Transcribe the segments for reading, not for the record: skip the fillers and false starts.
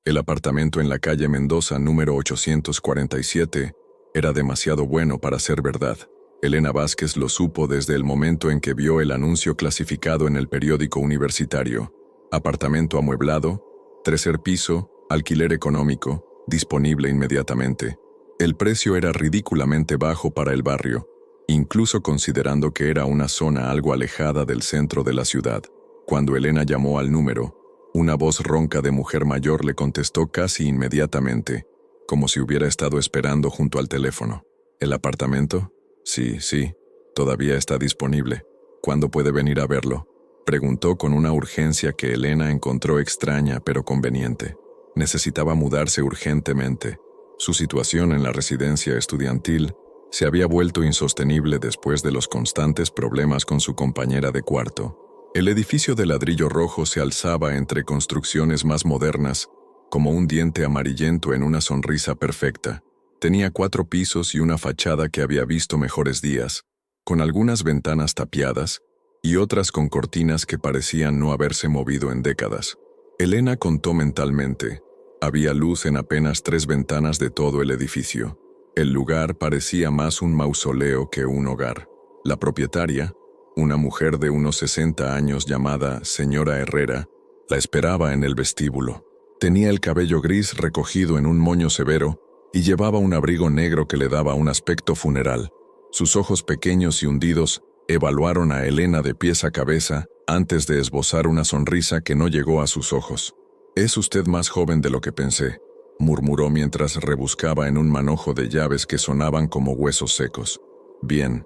El apartamento en la calle Mendoza número 847 era demasiado bueno para ser verdad. Elena Vázquez lo supo desde el momento en que vio el anuncio clasificado en el periódico universitario. Apartamento amueblado, tercer piso, alquiler económico, disponible inmediatamente. El precio era ridículamente bajo para el barrio, incluso considerando que era una zona algo alejada del centro de la ciudad. Cuando Elena llamó al número, una voz ronca de mujer mayor le contestó casi inmediatamente, como si hubiera estado esperando junto al teléfono. ¿El apartamento? Sí, todavía está disponible. ¿Cuándo puede venir a verlo? Preguntó con una urgencia que Elena encontró extraña pero conveniente. Necesitaba mudarse urgentemente. Su situación en la residencia estudiantil se había vuelto insostenible después de los constantes problemas con su compañera de cuarto. El edificio de ladrillo rojo se alzaba entre construcciones más modernas, como un diente amarillento en una sonrisa perfecta. Tenía 4 pisos y una fachada que había visto mejores días, con algunas ventanas tapiadas y otras con cortinas que parecían no haberse movido en décadas. Elena contó mentalmente. Había luz en apenas 3 ventanas de todo el edificio. El lugar parecía más un mausoleo que un hogar. La propietaria, una mujer de unos 60 años llamada señora Herrera, la esperaba en el vestíbulo. Tenía el cabello gris recogido en un moño severo y llevaba un abrigo negro que le daba un aspecto funeral. Sus ojos pequeños y hundidos evaluaron a Elena de pies a cabeza antes de esbozar una sonrisa que no llegó a sus ojos. «Es usted más joven de lo que pensé», murmuró mientras rebuscaba en un manojo de llaves que sonaban como huesos secos. Bien.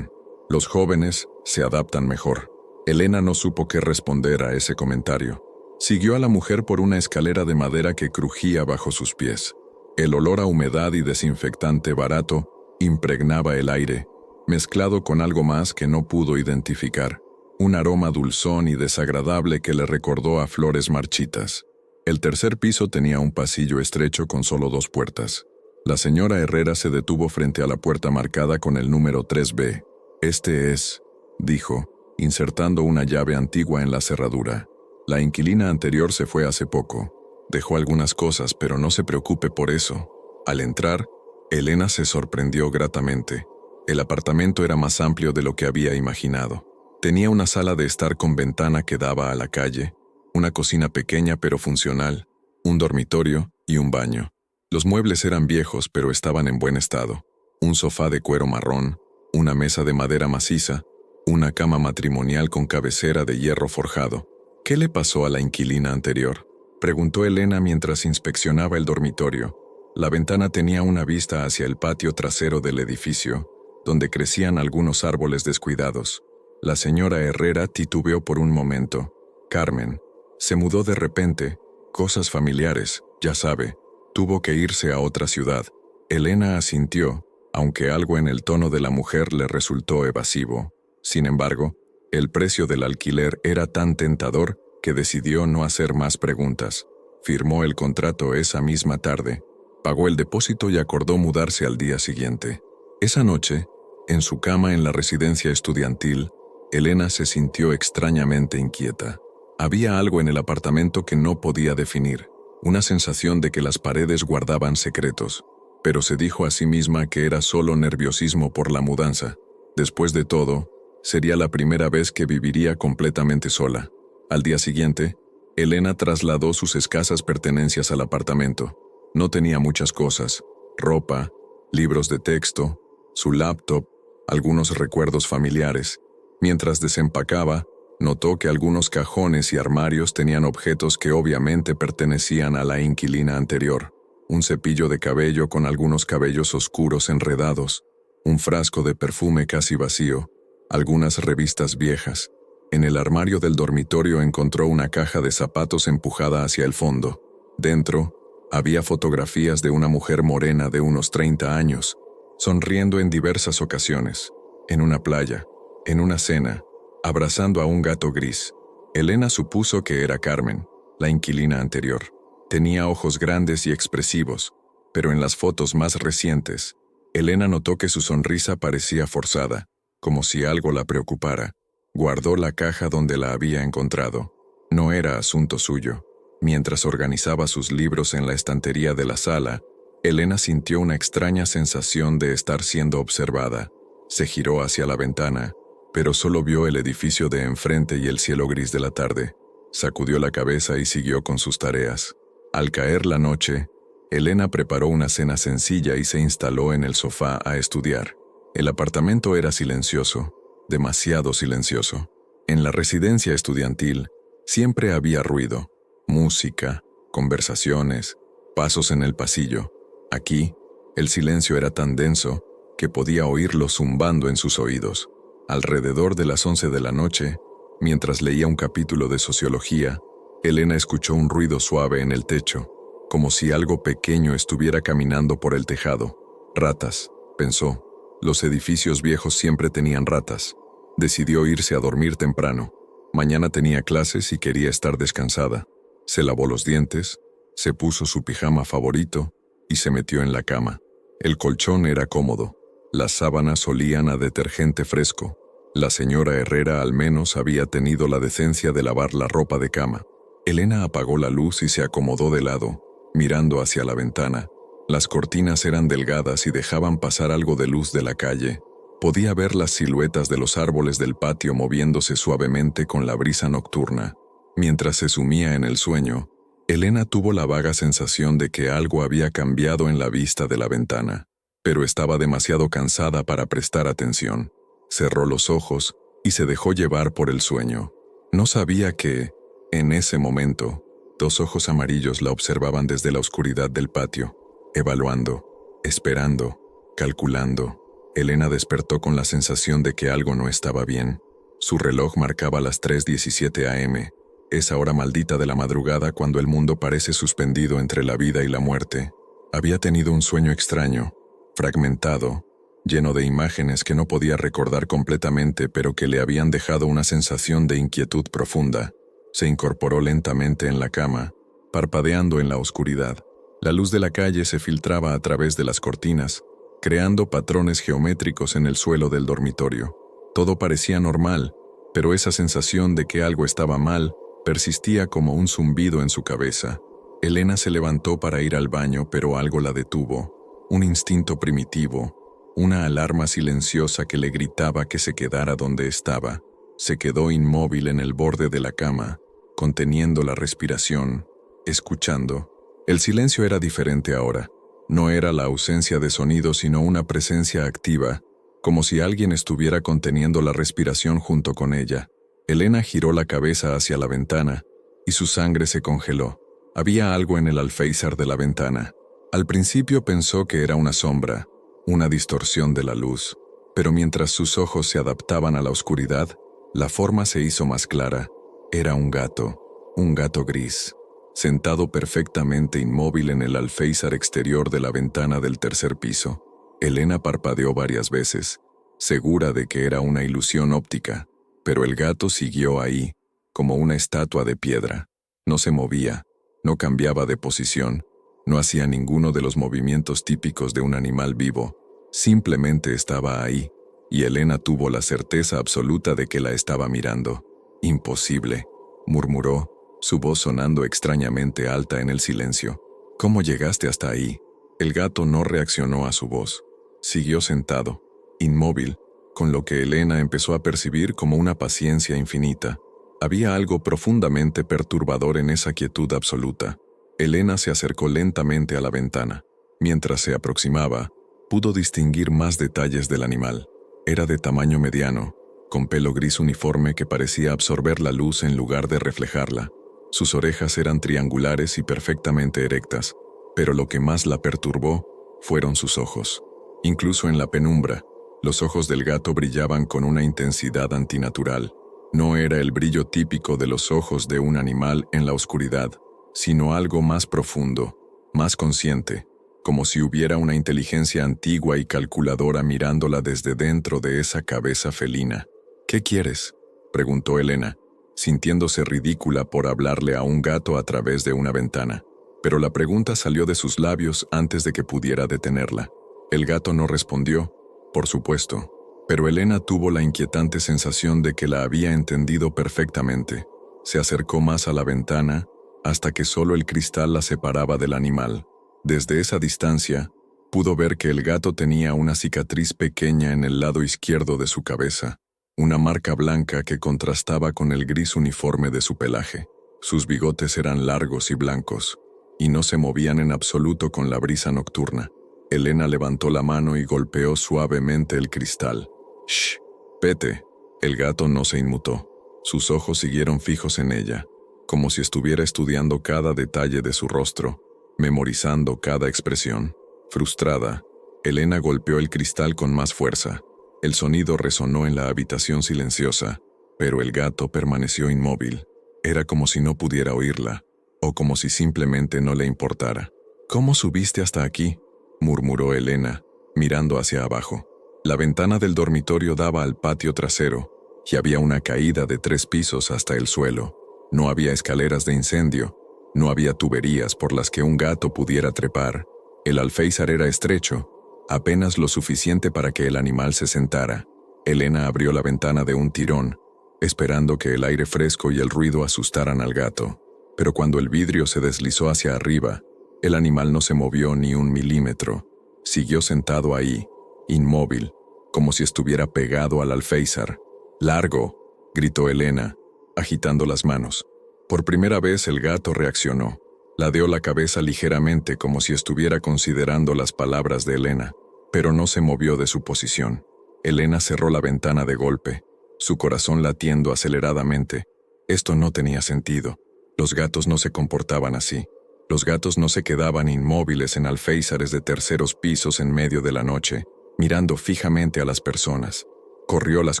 Los jóvenes se adaptan mejor». Elena no supo qué responder a ese comentario. Siguió a la mujer por una escalera de madera que crujía bajo sus pies. El olor a humedad y desinfectante barato impregnaba el aire, mezclado con algo más que no pudo identificar. Un aroma dulzón y desagradable que le recordó a flores marchitas. El tercer piso tenía un pasillo estrecho con solo 2 puertas. La señora Herrera se detuvo frente a la puerta marcada con el número 3B. «Este es», dijo, insertando una llave antigua en la cerradura. «La inquilina anterior se fue hace poco. Dejó algunas cosas, pero no se preocupe por eso». Al entrar, Elena se sorprendió gratamente. El apartamento era más amplio de lo que había imaginado. Tenía una sala de estar con ventana que daba a la calle, una cocina pequeña pero funcional, un dormitorio y un baño. Los muebles eran viejos pero estaban en buen estado. Un sofá de cuero marrón, una mesa de madera maciza, una cama matrimonial con cabecera de hierro forjado. «¿Qué le pasó a la inquilina anterior?», preguntó Elena mientras inspeccionaba el dormitorio. La ventana tenía una vista hacia el patio trasero del edificio, donde crecían algunos árboles descuidados. La señora Herrera titubeó por un momento. Carmen se mudó de repente, cosas familiares, ya sabe. Tuvo que irse a otra ciudad. Elena asintió, aunque algo en el tono de la mujer le resultó evasivo. Sin embargo, el precio del alquiler era tan tentador que decidió no hacer más preguntas. Firmó el contrato esa misma tarde, pagó el depósito y acordó mudarse al día siguiente. Esa noche, en su cama en la residencia estudiantil, Elena se sintió extrañamente inquieta. Había algo en el apartamento que no podía definir, una sensación de que las paredes guardaban secretos, pero se dijo a sí misma que era solo nerviosismo por la mudanza. Después de todo, sería la primera vez que viviría completamente sola. Al día siguiente, Elena trasladó sus escasas pertenencias al apartamento. No tenía muchas cosas: ropa, libros de texto, su laptop, algunos recuerdos familiares. Mientras desempacaba, notó que algunos cajones y armarios tenían objetos que obviamente pertenecían a la inquilina anterior. Un cepillo de cabello con algunos cabellos oscuros enredados, un frasco de perfume casi vacío, algunas revistas viejas. En el armario del dormitorio encontró una caja de zapatos empujada hacia el fondo. Dentro, había fotografías de una mujer morena de unos 30 años, sonriendo en diversas ocasiones, en una playa, en una cena, abrazando a un gato gris. Elena supuso que era Carmen, la inquilina anterior. Tenía ojos grandes y expresivos, pero en las fotos más recientes, Elena notó que su sonrisa parecía forzada, como si algo la preocupara. Guardó la caja donde la había encontrado. No era asunto suyo. Mientras organizaba sus libros en la estantería de la sala, Elena sintió una extraña sensación de estar siendo observada. Se giró hacia la ventana, pero solo vio el edificio de enfrente y el cielo gris de la tarde. Sacudió la cabeza y siguió con sus tareas. Al caer la noche, Elena preparó una cena sencilla y se instaló en el sofá a estudiar. El apartamento era silencioso, demasiado silencioso. En la residencia estudiantil siempre había ruido, música, conversaciones, pasos en el pasillo. Aquí, el silencio era tan denso que podía oírlo zumbando en sus oídos. Alrededor de las 11 de la noche, mientras leía un capítulo de sociología, Elena escuchó un ruido suave en el techo, como si algo pequeño estuviera caminando por el tejado. Ratas, pensó. Los edificios viejos siempre tenían ratas. Decidió irse a dormir temprano. Mañana tenía clases y quería estar descansada. Se lavó los dientes, se puso su pijama favorito y se metió en la cama. El colchón era cómodo. Las sábanas olían a detergente fresco. La señora Herrera al menos había tenido la decencia de lavar la ropa de cama. Elena apagó la luz y se acomodó de lado, mirando hacia la ventana. Las cortinas eran delgadas y dejaban pasar algo de luz de la calle. Podía ver las siluetas de los árboles del patio moviéndose suavemente con la brisa nocturna. Mientras se sumía en el sueño, Elena tuvo la vaga sensación de que algo había cambiado en la vista de la ventana, pero estaba demasiado cansada para prestar atención. Cerró los ojos y se dejó llevar por el sueño. No sabía que, en ese momento, 2 ojos amarillos la observaban desde la oscuridad del patio, evaluando, esperando, calculando. Elena despertó con la sensación de que algo no estaba bien. Su reloj marcaba las 3:17 a.m., esa hora maldita de la madrugada cuando el mundo parece suspendido entre la vida y la muerte. Había tenido un sueño extraño, fragmentado, lleno de imágenes que no podía recordar completamente pero que le habían dejado una sensación de inquietud profunda. Se incorporó lentamente en la cama, parpadeando en la oscuridad. La luz de la calle se filtraba a través de las cortinas, creando patrones geométricos en el suelo del dormitorio. Todo parecía normal, pero esa sensación de que algo estaba mal persistía como un zumbido en su cabeza. Elena se levantó para ir al baño, pero algo la detuvo. Un instinto primitivo, una alarma silenciosa que le gritaba que se quedara donde estaba. Se quedó inmóvil en el borde de la cama, conteniendo la respiración, escuchando. El silencio era diferente ahora. No era la ausencia de sonido, sino una presencia activa, como si alguien estuviera conteniendo la respiración junto con ella. Elena giró la cabeza hacia la ventana, y su sangre se congeló. Había algo en el alféizar de la ventana. Al principio pensó que era una sombra, una distorsión de la luz, pero mientras sus ojos se adaptaban a la oscuridad, la forma se hizo más clara. Era un gato gris, sentado perfectamente inmóvil en el alféizar exterior de la ventana del tercer piso. Elena parpadeó varias veces, segura de que era una ilusión óptica, pero el gato siguió ahí, como una estatua de piedra. No se movía, no cambiaba de posición, no hacía ninguno de los movimientos típicos de un animal vivo, simplemente estaba ahí, y Elena tuvo la certeza absoluta de que la estaba mirando. «Imposible», murmuró, su voz sonando extrañamente alta en el silencio. «¿Cómo llegaste hasta ahí?» El gato no reaccionó a su voz. Siguió sentado, inmóvil, con lo que Elena empezó a percibir como una paciencia infinita. Había algo profundamente perturbador en esa quietud absoluta. Elena se acercó lentamente a la ventana. Mientras se aproximaba, pudo distinguir más detalles del animal. Era de tamaño mediano, con pelo gris uniforme que parecía absorber la luz en lugar de reflejarla. Sus orejas eran triangulares y perfectamente erectas, pero lo que más la perturbó fueron sus ojos. Incluso en la penumbra, los ojos del gato brillaban con una intensidad antinatural. No era el brillo típico de los ojos de un animal en la oscuridad, sino algo más profundo, más consciente, como si hubiera una inteligencia antigua y calculadora mirándola desde dentro de esa cabeza felina. «¿Qué quieres?», preguntó Elena, sintiéndose ridícula por hablarle a un gato a través de una ventana. Pero la pregunta salió de sus labios antes de que pudiera detenerla. El gato no respondió, por supuesto, pero Elena tuvo la inquietante sensación de que la había entendido perfectamente. Se acercó más a la ventana hasta que solo el cristal la separaba del animal. Desde esa distancia, pudo ver que el gato tenía una cicatriz pequeña en el lado izquierdo de su cabeza, una marca blanca que contrastaba con el gris uniforme de su pelaje. Sus bigotes eran largos y blancos, y no se movían en absoluto con la brisa nocturna. Elena levantó la mano y golpeó suavemente el cristal. «¡Shh! Vete». El gato no se inmutó. Sus ojos siguieron fijos en ella, como si estuviera estudiando cada detalle de su rostro, memorizando cada expresión. Frustrada, Elena golpeó el cristal con más fuerza. El sonido resonó en la habitación silenciosa, pero el gato permaneció inmóvil. Era como si no pudiera oírla, o como si simplemente no le importara. «¿Cómo subiste hasta aquí?», murmuró Elena, mirando hacia abajo. La ventana del dormitorio daba al patio trasero, y había una caída de 3 pisos hasta el suelo. No había escaleras de incendio, no había tuberías por las que un gato pudiera trepar. El alféizar era estrecho, apenas lo suficiente para que el animal se sentara. Elena abrió la ventana de un tirón, esperando que el aire fresco y el ruido asustaran al gato. Pero cuando el vidrio se deslizó hacia arriba, el animal no se movió ni un milímetro. Siguió sentado ahí, inmóvil, como si estuviera pegado al alféizar. «¡Largo!», gritó Elena, agitando las manos. Por primera vez el gato reaccionó. Ladeó la cabeza ligeramente como si estuviera considerando las palabras de Elena, pero no se movió de su posición. Elena cerró la ventana de golpe, su corazón latiendo aceleradamente. Esto no tenía sentido. Los gatos no se comportaban así. Los gatos no se quedaban inmóviles en alféizares de terceros pisos en medio de la noche, mirando fijamente a las personas. Corrió las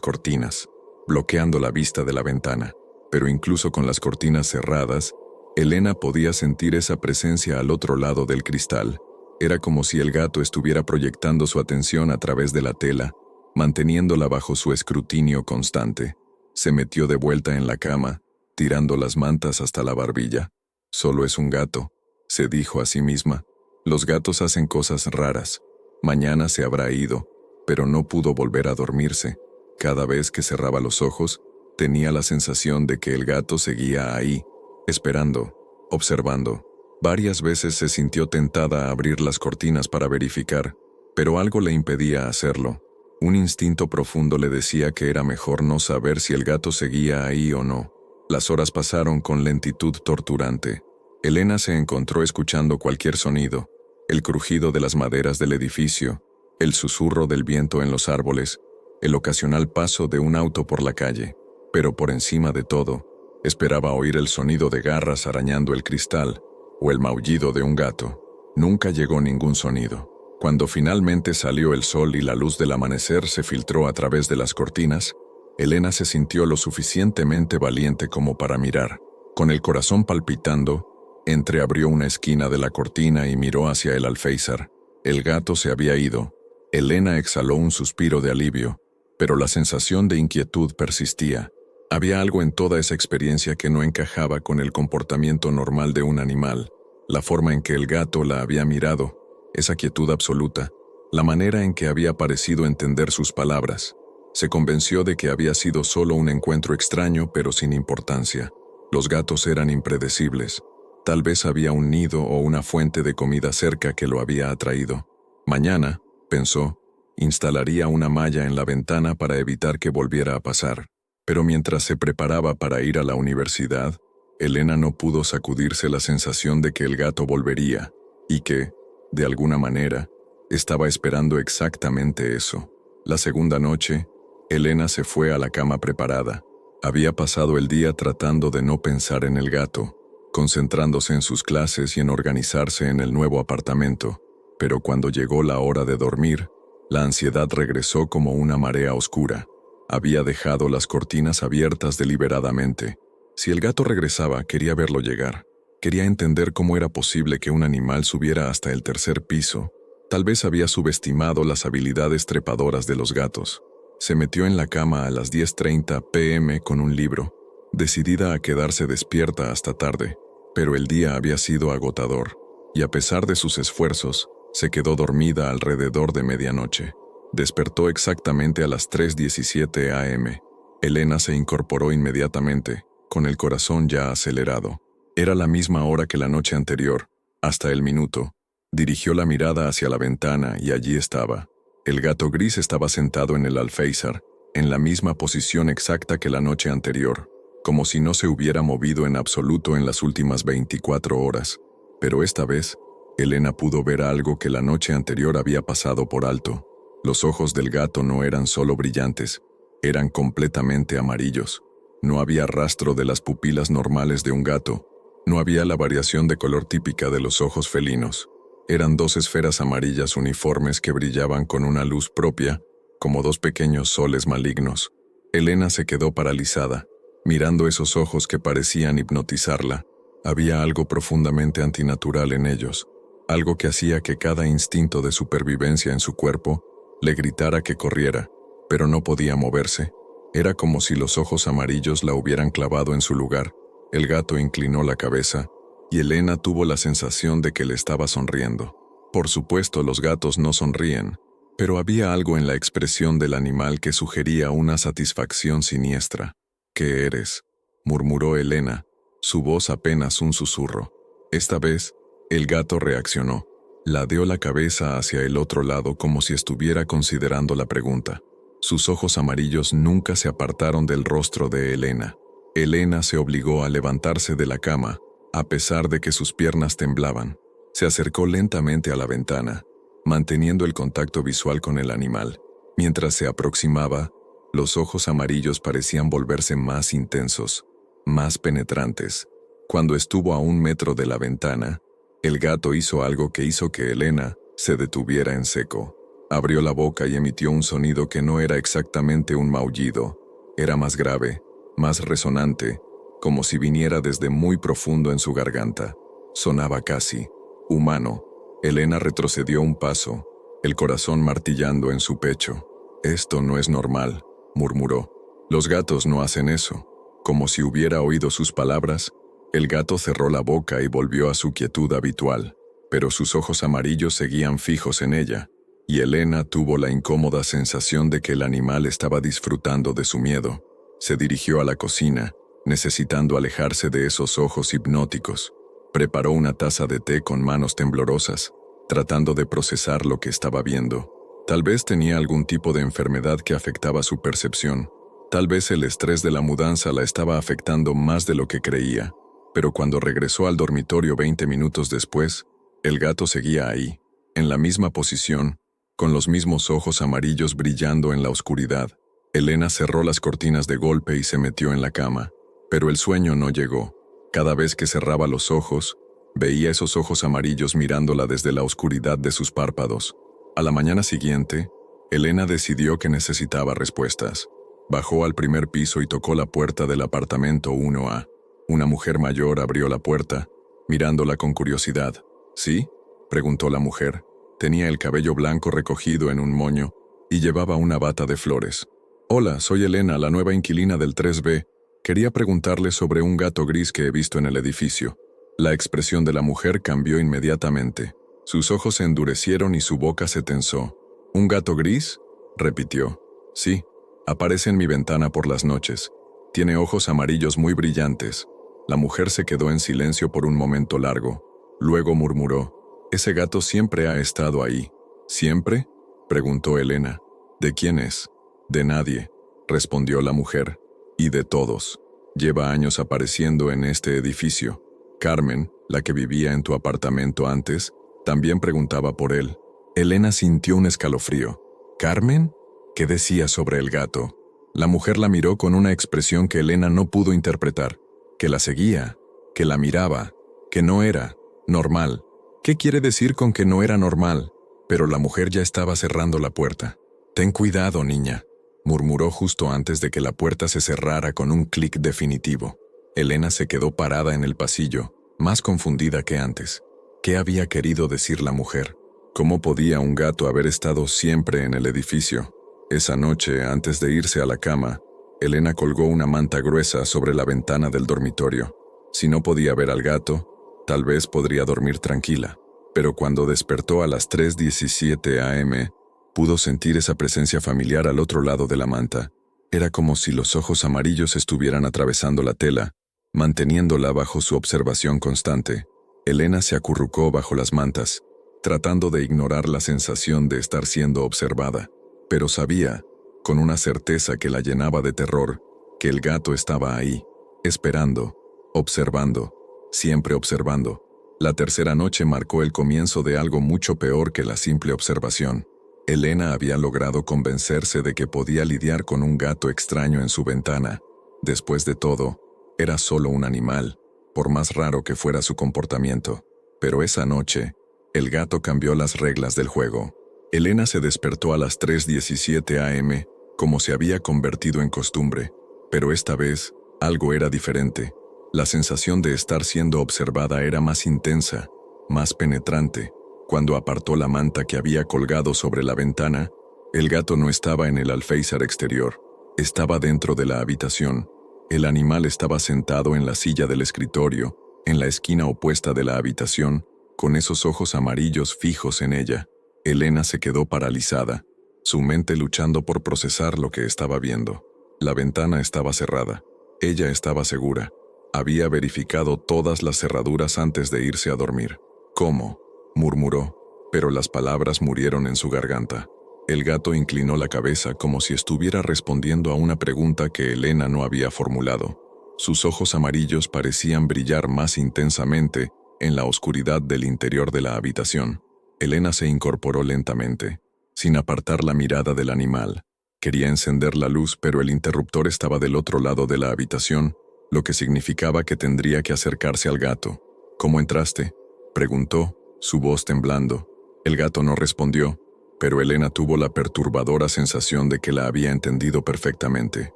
cortinas, bloqueando la vista de la ventana, pero incluso con las cortinas cerradas, Elena podía sentir esa presencia al otro lado del cristal. Era como si el gato estuviera proyectando su atención a través de la tela, manteniéndola bajo su escrutinio constante. Se metió de vuelta en la cama, tirando las mantas hasta la barbilla. «Solo es un gato», se dijo a sí misma. «Los gatos hacen cosas raras. Mañana se habrá ido», pero no pudo volver a dormirse. Cada vez que cerraba los ojos, tenía la sensación de que el gato seguía ahí, esperando, observando. Varias veces se sintió tentada a abrir las cortinas para verificar, pero algo le impedía hacerlo. Un instinto profundo le decía que era mejor no saber si el gato seguía ahí o no. Las horas pasaron con lentitud torturante. Elena se encontró escuchando cualquier sonido, el crujido de las maderas del edificio, el susurro del viento en los árboles, el ocasional paso de un auto por la calle. Pero por encima de todo, esperaba oír el sonido de garras arañando el cristal o el maullido de un gato. Nunca llegó ningún sonido. Cuando finalmente salió el sol y la luz del amanecer se filtró a través de las cortinas, Elena se sintió lo suficientemente valiente como para mirar. Con el corazón palpitando, entreabrió una esquina de la cortina y miró hacia el alféizar. El gato se había ido. Elena exhaló un suspiro de alivio, pero la sensación de inquietud persistía. Había algo en toda esa experiencia que no encajaba con el comportamiento normal de un animal, la forma en que el gato la había mirado, esa quietud absoluta, la manera en que había parecido entender sus palabras. Se convenció de que había sido solo un encuentro extraño pero sin importancia. Los gatos eran impredecibles. Tal vez había un nido o una fuente de comida cerca que lo había atraído. Mañana, pensó, instalaría una malla en la ventana para evitar que volviera a pasar. Pero mientras se preparaba para ir a la universidad, Elena no pudo sacudirse la sensación de que el gato volvería, y que, de alguna manera, estaba esperando exactamente eso. La segunda noche, Elena se fue a la cama preparada. Había pasado el día tratando de no pensar en el gato, concentrándose en sus clases y en organizarse en el nuevo apartamento. Pero cuando llegó la hora de dormir, la ansiedad regresó como una marea oscura. Había dejado las cortinas abiertas deliberadamente. Si el gato regresaba, quería verlo llegar. Quería entender cómo era posible que un animal subiera hasta el 3er piso. Tal vez había subestimado las habilidades trepadoras de los gatos. Se metió en la cama a las 10:30 p.m. con un libro, decidida a quedarse despierta hasta tarde. Pero el día había sido agotador, y a pesar de sus esfuerzos, se quedó dormida alrededor de medianoche. Despertó exactamente a las 3:17 a.m. Elena se incorporó inmediatamente, con el corazón ya acelerado. Era la misma hora que la noche anterior, hasta el minuto. Dirigió la mirada hacia la ventana y allí estaba. El gato gris estaba sentado en el alféizar, en la misma posición exacta que la noche anterior, como si no se hubiera movido en absoluto en las últimas 24 horas. Pero esta vez, Elena pudo ver algo que la noche anterior había pasado por alto. Los ojos del gato no eran solo brillantes, eran completamente amarillos. No había rastro de las pupilas normales de un gato. No había la variación de color típica de los ojos felinos. Eran dos esferas amarillas uniformes que brillaban con una luz propia, como dos pequeños soles malignos. Elena se quedó paralizada, mirando esos ojos que parecían hipnotizarla. Había algo profundamente antinatural en ellos, algo que hacía que cada instinto de supervivencia en su cuerpo le gritara que corriera, pero no podía moverse. Era como si los ojos amarillos la hubieran clavado en su lugar. El gato inclinó la cabeza, y Elena tuvo la sensación de que le estaba sonriendo. Por supuesto, los gatos no sonríen, pero había algo en la expresión del animal que sugería una satisfacción siniestra. «¿Qué eres?», murmuró Elena, su voz apenas un susurro. Esta vez, el gato reaccionó. Ladeó la cabeza hacia el otro lado como si estuviera considerando la pregunta. Sus ojos amarillos nunca se apartaron del rostro de Elena. Elena se obligó a levantarse de la cama, a pesar de que sus piernas temblaban. Se acercó lentamente a la ventana, manteniendo el contacto visual con el animal. Mientras se aproximaba, los ojos amarillos parecían volverse más intensos, más penetrantes. Cuando estuvo a 1 metro de la ventana, el gato hizo algo que hizo que Elena se detuviera en seco. Abrió la boca y emitió un sonido que no era exactamente un maullido. Era más grave, más resonante, como si viniera desde muy profundo en su garganta. Sonaba casi humano. Elena retrocedió un paso, el corazón martillando en su pecho. «Esto no es normal», murmuró. «Los gatos no hacen eso». Como si hubiera oído sus palabras, el gato cerró la boca y volvió a su quietud habitual, pero sus ojos amarillos seguían fijos en ella, y Elena tuvo la incómoda sensación de que el animal estaba disfrutando de su miedo. Se dirigió a la cocina, necesitando alejarse de esos ojos hipnóticos. Preparó una taza de té con manos temblorosas, tratando de procesar lo que estaba viendo. Tal vez tenía algún tipo de enfermedad que afectaba su percepción. Tal vez el estrés de la mudanza la estaba afectando más de lo que creía. Pero cuando regresó al dormitorio 20 minutos después, el gato seguía ahí, en la misma posición, con los mismos ojos amarillos brillando en la oscuridad. Elena cerró las cortinas de golpe y se metió en la cama, pero el sueño no llegó. Cada vez que cerraba los ojos, veía esos ojos amarillos mirándola desde la oscuridad de sus párpados. A la mañana siguiente, Elena decidió que necesitaba respuestas. Bajó al primer piso y tocó la puerta del apartamento 1A. Una mujer mayor abrió la puerta, mirándola con curiosidad. «¿Sí?», preguntó la mujer. Tenía el cabello blanco recogido en un moño y llevaba una bata de flores. «Hola, soy Elena, la nueva inquilina del 3B. Quería preguntarle sobre un gato gris que he visto en el edificio». La expresión de la mujer cambió inmediatamente. Sus ojos se endurecieron y su boca se tensó. «¿Un gato gris?», repitió. «Sí, aparece en mi ventana por las noches. Tiene ojos amarillos muy brillantes». La mujer se quedó en silencio por un momento largo. Luego murmuró: «Ese gato siempre ha estado ahí». «¿Siempre?», preguntó Elena. «¿De quién es?». «De nadie», respondió la mujer. «Y de todos. Lleva años apareciendo en este edificio. Carmen, la que vivía en tu apartamento antes, también preguntaba por él». Elena sintió un escalofrío. «¿Carmen?». ¿Qué decía sobre el gato? La mujer la miró con una expresión que Elena no pudo interpretar. Que la seguía, que la miraba, que no era normal. ¿Qué quiere decir con que no era normal? Pero la mujer ya estaba cerrando la puerta. «Ten cuidado, niña», murmuró justo antes de que la puerta se cerrara con un clic definitivo. Elena se quedó parada en el pasillo, más confundida que antes. ¿Qué había querido decir la mujer? ¿Cómo podía un gato haber estado siempre en el edificio? Esa noche, antes de irse a la cama, Elena colgó una manta gruesa sobre la ventana del dormitorio. Si no podía ver al gato, tal vez podría dormir tranquila. Pero cuando despertó a las 3:17 a.m., pudo sentir esa presencia familiar al otro lado de la manta. Era como si los ojos amarillos estuvieran atravesando la tela, Manteniéndola bajo su observación constante, Elena se acurrucó bajo las mantas, tratando de ignorar la sensación de estar siendo observada, pero sabía, con una certeza que la llenaba de terror, que el gato estaba ahí, esperando, observando, siempre observando. La tercera noche marcó el comienzo de algo mucho peor que la simple observación. Elena había logrado convencerse de que podía lidiar con un gato extraño en su ventana. Después de todo, era solo un animal, por más raro que fuera su comportamiento. Pero esa noche, el gato cambió las reglas del juego. Elena se despertó a las 3:17 am, como se había convertido en costumbre. Pero esta vez, algo era diferente. La sensación de estar siendo observada era más intensa, más penetrante. Cuando apartó la manta que había colgado sobre la ventana, el gato no estaba en el alféizar exterior, estaba dentro de la habitación. El animal estaba sentado en la silla del escritorio, en la esquina opuesta de la habitación, con esos ojos amarillos fijos en ella. Elena se quedó paralizada, su mente luchando por procesar lo que estaba viendo. La ventana estaba cerrada. Ella estaba segura. Había verificado todas las cerraduras antes de irse a dormir. ¿Cómo?, murmuró, pero las palabras murieron en su garganta. El gato inclinó la cabeza como si estuviera respondiendo a una pregunta que Elena no había formulado. Sus ojos amarillos parecían brillar más intensamente en la oscuridad del interior de la habitación. Elena se incorporó lentamente, sin apartar la mirada del animal. Quería encender la luz, pero el interruptor estaba del otro lado de la habitación, lo que significaba que tendría que acercarse al gato. ¿Cómo entraste?, preguntó, su voz temblando. El gato no respondió, pero Elena tuvo la perturbadora sensación de que la había entendido perfectamente.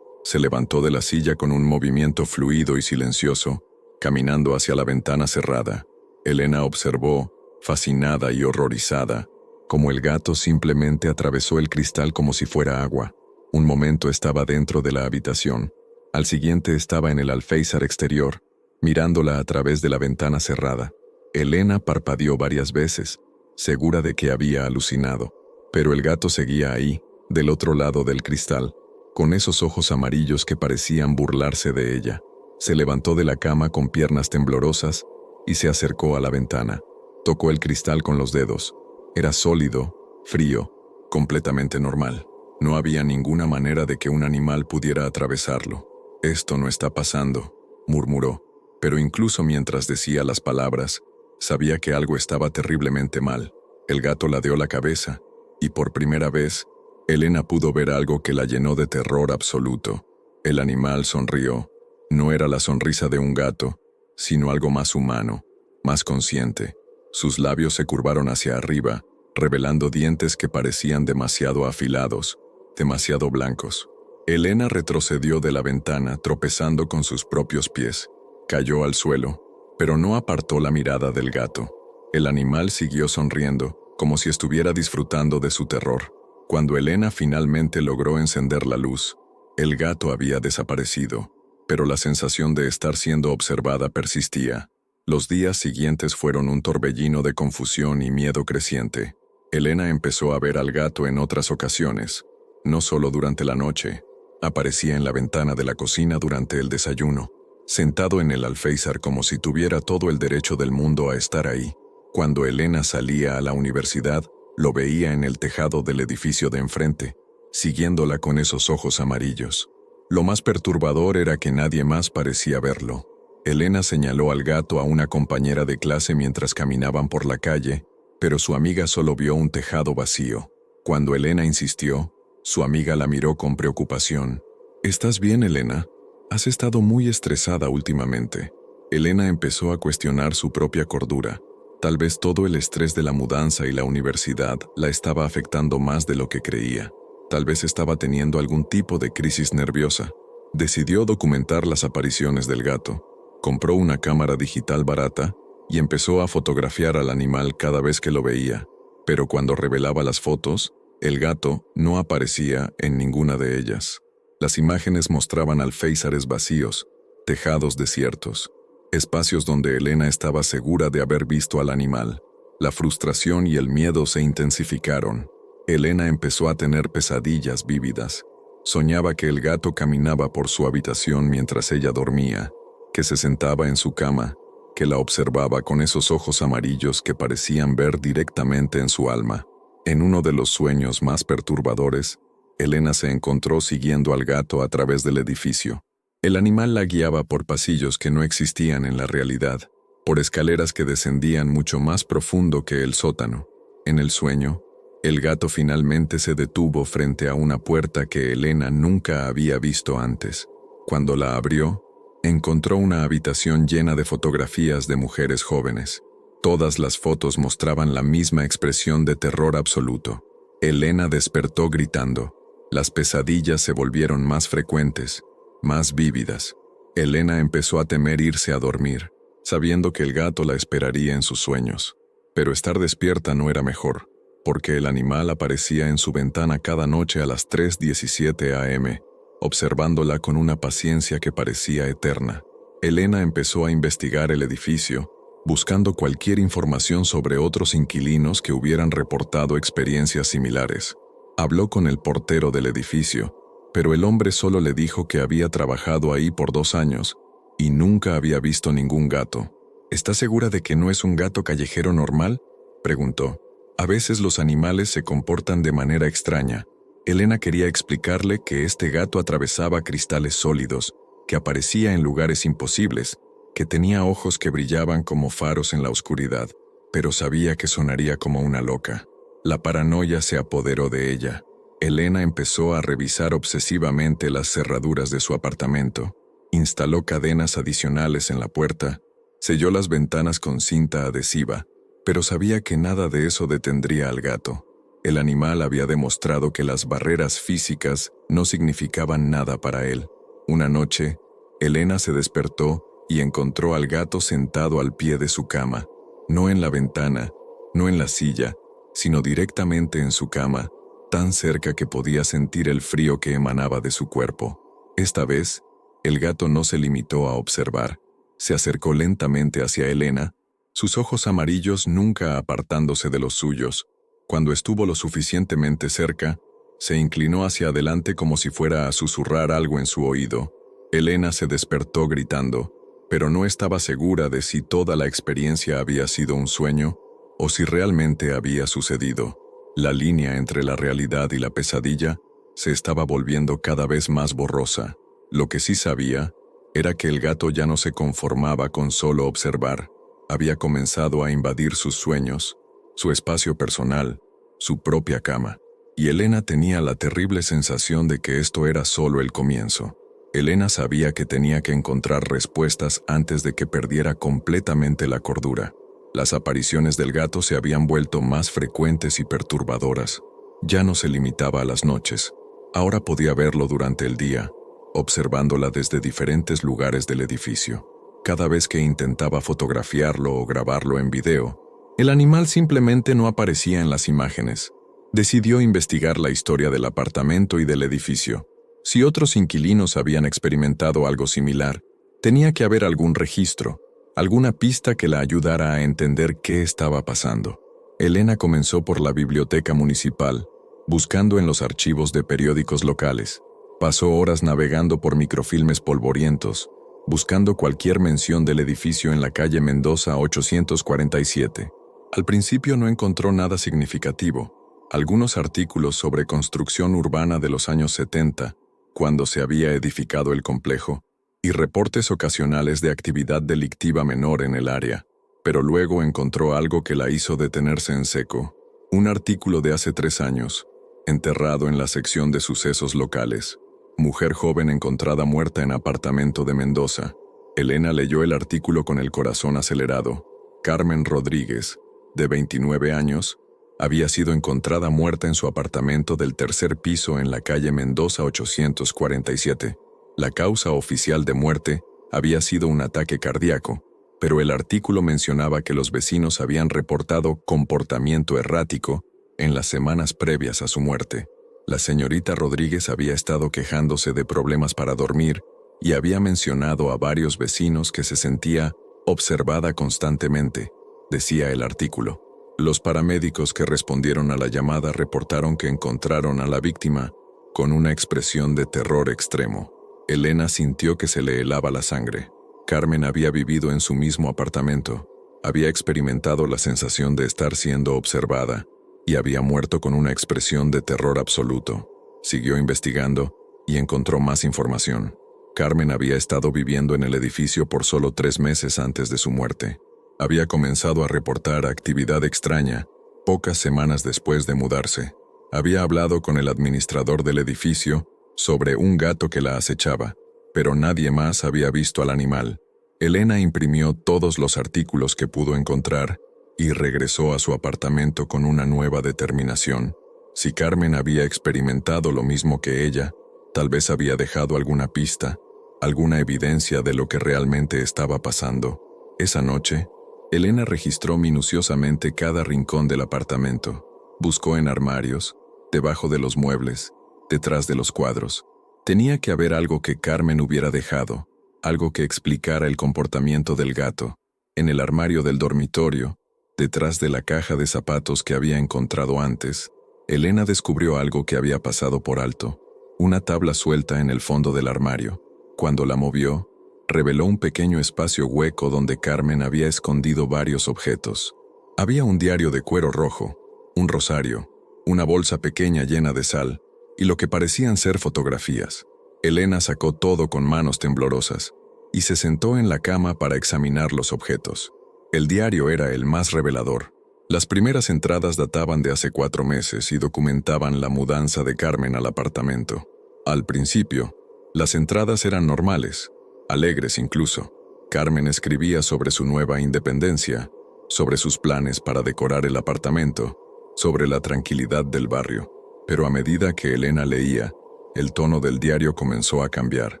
Se levantó de la silla con un movimiento fluido y silencioso, caminando hacia la ventana cerrada. Elena observó, fascinada y horrorizada, cómo el gato simplemente atravesó el cristal como si fuera agua. Un momento estaba dentro de la habitación, al siguiente estaba en el alféizar exterior, mirándola a través de la ventana cerrada. Elena parpadeó varias veces, segura de que había alucinado, pero el gato seguía ahí, del otro lado del cristal, con esos ojos amarillos que parecían burlarse de ella. Se levantó de la cama con piernas temblorosas y se acercó a la ventana. Tocó el cristal con los dedos. Era sólido, frío, completamente normal. No había ninguna manera de que un animal pudiera atravesarlo. «Esto no está pasando», murmuró, pero incluso mientras decía las palabras, sabía que algo estaba terriblemente mal. El gato ladeó la cabeza, y por primera vez, Elena pudo ver algo que la llenó de terror absoluto. El animal sonrió. No era la sonrisa de un gato, sino algo más humano, más consciente. Sus labios se curvaron hacia arriba, revelando dientes que parecían demasiado afilados, demasiado blancos. Elena retrocedió de la ventana, tropezando con sus propios pies. Cayó al suelo, pero no apartó la mirada del gato. El animal siguió sonriendo, como si estuviera disfrutando de su terror. Cuando Elena finalmente logró encender la luz, el gato había desaparecido, pero la sensación de estar siendo observada persistía. Los días siguientes fueron un torbellino de confusión y miedo creciente. Elena empezó a ver al gato en otras ocasiones, no solo durante la noche. Aparecía en la ventana de la cocina durante el desayuno, sentado en el alféizar como si tuviera todo el derecho del mundo a estar ahí. Cuando Elena salía a la universidad, lo veía en el tejado del edificio de enfrente, siguiéndola con esos ojos amarillos. Lo más perturbador era que nadie más parecía verlo. Elena señaló al gato a una compañera de clase mientras caminaban por la calle, pero su amiga solo vio un tejado vacío. Cuando Elena insistió, su amiga la miró con preocupación. «¿Estás bien, Elena? Has estado muy estresada últimamente». Elena empezó a cuestionar su propia cordura. Tal vez todo el estrés de la mudanza y la universidad la estaba afectando más de lo que creía. Tal vez estaba teniendo algún tipo de crisis nerviosa. Decidió documentar las apariciones del gato. Compró una cámara digital barata y empezó a fotografiar al animal cada vez que lo veía. Pero cuando revelaba las fotos, el gato no aparecía en ninguna de ellas. Las imágenes mostraban alféizares vacíos, tejados desiertos, espacios donde Elena estaba segura de haber visto al animal. La frustración y el miedo se intensificaron. Elena empezó a tener pesadillas vívidas. Soñaba que el gato caminaba por su habitación mientras ella dormía, que se sentaba en su cama, que la observaba con esos ojos amarillos que parecían ver directamente en su alma. En uno de los sueños más perturbadores, Elena se encontró siguiendo al gato a través del edificio. El animal la guiaba por pasillos que no existían en la realidad, por escaleras que descendían mucho más profundo que el sótano. En el sueño, el gato finalmente se detuvo frente a una puerta que Elena nunca había visto antes. Cuando la abrió, encontró una habitación llena de fotografías de mujeres jóvenes. Todas las fotos mostraban la misma expresión de terror absoluto. Elena despertó gritando. Las pesadillas se volvieron más frecuentes, más vívidas. Elena empezó a temer irse a dormir, sabiendo que el gato la esperaría en sus sueños. Pero estar despierta no era mejor, porque el animal aparecía en su ventana cada noche a las 3:17 am, observándola con una paciencia que parecía eterna. Elena empezó a investigar el edificio, buscando cualquier información sobre otros inquilinos que hubieran reportado experiencias similares. Habló con el portero del edificio, pero el hombre solo le dijo que había trabajado ahí por 2 años y nunca había visto ningún gato. ¿Está segura de que no es un gato callejero normal?, preguntó. A veces los animales se comportan de manera extraña. Elena quería explicarle que este gato atravesaba cristales sólidos, que aparecía en lugares imposibles, que tenía ojos que brillaban como faros en la oscuridad, pero sabía que sonaría como una loca. La paranoia se apoderó de ella. Elena empezó a revisar obsesivamente las cerraduras de su apartamento, instaló cadenas adicionales en la puerta, selló las ventanas con cinta adhesiva, pero sabía que nada de eso detendría al gato. El animal había demostrado que las barreras físicas no significaban nada para él. Una noche, Elena se despertó y encontró al gato sentado al pie de su cama, no en la ventana, no en la silla, sino directamente en su cama, tan cerca que podía sentir el frío que emanaba de su cuerpo. Esta vez, el gato no se limitó a observar. Se acercó lentamente hacia Elena, sus ojos amarillos nunca apartándose de los suyos. Cuando estuvo lo suficientemente cerca, se inclinó hacia adelante como si fuera a susurrar algo en su oído. Elena se despertó gritando, pero no estaba segura de si toda la experiencia había sido un sueño o si realmente había sucedido. La línea entre la realidad y la pesadilla se estaba volviendo cada vez más borrosa. Lo que sí sabía era que el gato ya no se conformaba con solo observar. Había comenzado a invadir sus sueños, su espacio personal, su propia cama. Y Elena tenía la terrible sensación de que esto era solo el comienzo. Elena sabía que tenía que encontrar respuestas antes de que perdiera completamente la cordura. Las apariciones del gato se habían vuelto más frecuentes y perturbadoras. Ya no se limitaba a las noches. Ahora podía verlo durante el día, observándola desde diferentes lugares del edificio. Cada vez que intentaba fotografiarlo o grabarlo en video, el animal simplemente no aparecía en las imágenes. Decidió investigar la historia del apartamento y del edificio. Si otros inquilinos habían experimentado algo similar, tenía que haber algún registro, alguna pista que la ayudara a entender qué estaba pasando. Elena comenzó por la biblioteca municipal, buscando en los archivos de periódicos locales. Pasó horas navegando por microfilmes polvorientos, buscando cualquier mención del edificio en la calle Mendoza 847. Al principio no encontró nada significativo. Algunos artículos sobre construcción urbana de los años 70, cuando se había edificado el complejo, y reportes ocasionales de actividad delictiva menor en el área. Pero luego encontró algo que la hizo detenerse en seco. Un artículo de hace 3 años, enterrado en la sección de sucesos locales. Mujer joven encontrada muerta en apartamento de Mendoza. Elena leyó el artículo con el corazón acelerado. Carmen Rodríguez, de 29 años, había sido encontrada muerta en su apartamento del 3er piso en la calle Mendoza 847. La causa oficial de muerte había sido un ataque cardíaco, pero el artículo mencionaba que los vecinos habían reportado comportamiento errático en las semanas previas a su muerte. La señorita Rodríguez había estado quejándose de problemas para dormir y había mencionado a varios vecinos que se sentía observada constantemente, decía el artículo. Los paramédicos que respondieron a la llamada reportaron que encontraron a la víctima con una expresión de terror extremo. Elena sintió que se le helaba la sangre. Carmen había vivido en su mismo apartamento, había experimentado la sensación de estar siendo observada y había muerto con una expresión de terror absoluto. Siguió investigando y encontró más información. Carmen había estado viviendo en el edificio por solo 3 meses antes de su muerte. Había comenzado a reportar actividad extraña pocas semanas después de mudarse. Había hablado con el administrador del edificio sobre un gato que la acechaba, pero nadie más había visto al animal. Elena imprimió todos los artículos que pudo encontrar y regresó a su apartamento con una nueva determinación. Si Carmen había experimentado lo mismo que ella, tal vez había dejado alguna pista, alguna evidencia de lo que realmente estaba pasando. Esa noche, Elena registró minuciosamente cada rincón del apartamento. Buscó en armarios, debajo de los muebles, detrás de los cuadros. Tenía que haber algo que Carmen hubiera dejado, algo que explicara el comportamiento del gato. En el armario del dormitorio, detrás de la caja de zapatos que había encontrado antes, Elena descubrió algo que había pasado por alto, una tabla suelta en el fondo del armario. Cuando la movió, reveló un pequeño espacio hueco donde Carmen había escondido varios objetos. Había un diario de cuero rojo, un rosario, una bolsa pequeña llena de sal, y lo que parecían ser fotografías. Elena sacó todo con manos temblorosas y se sentó en la cama para examinar los objetos. El diario era el más revelador. Las primeras entradas databan de hace 4 meses y documentaban la mudanza de Carmen al apartamento. Al principio, las entradas eran normales, alegres incluso. Carmen escribía sobre su nueva independencia, sobre sus planes para decorar el apartamento, sobre la tranquilidad del barrio. Pero a medida que Elena leía, el tono del diario comenzó a cambiar.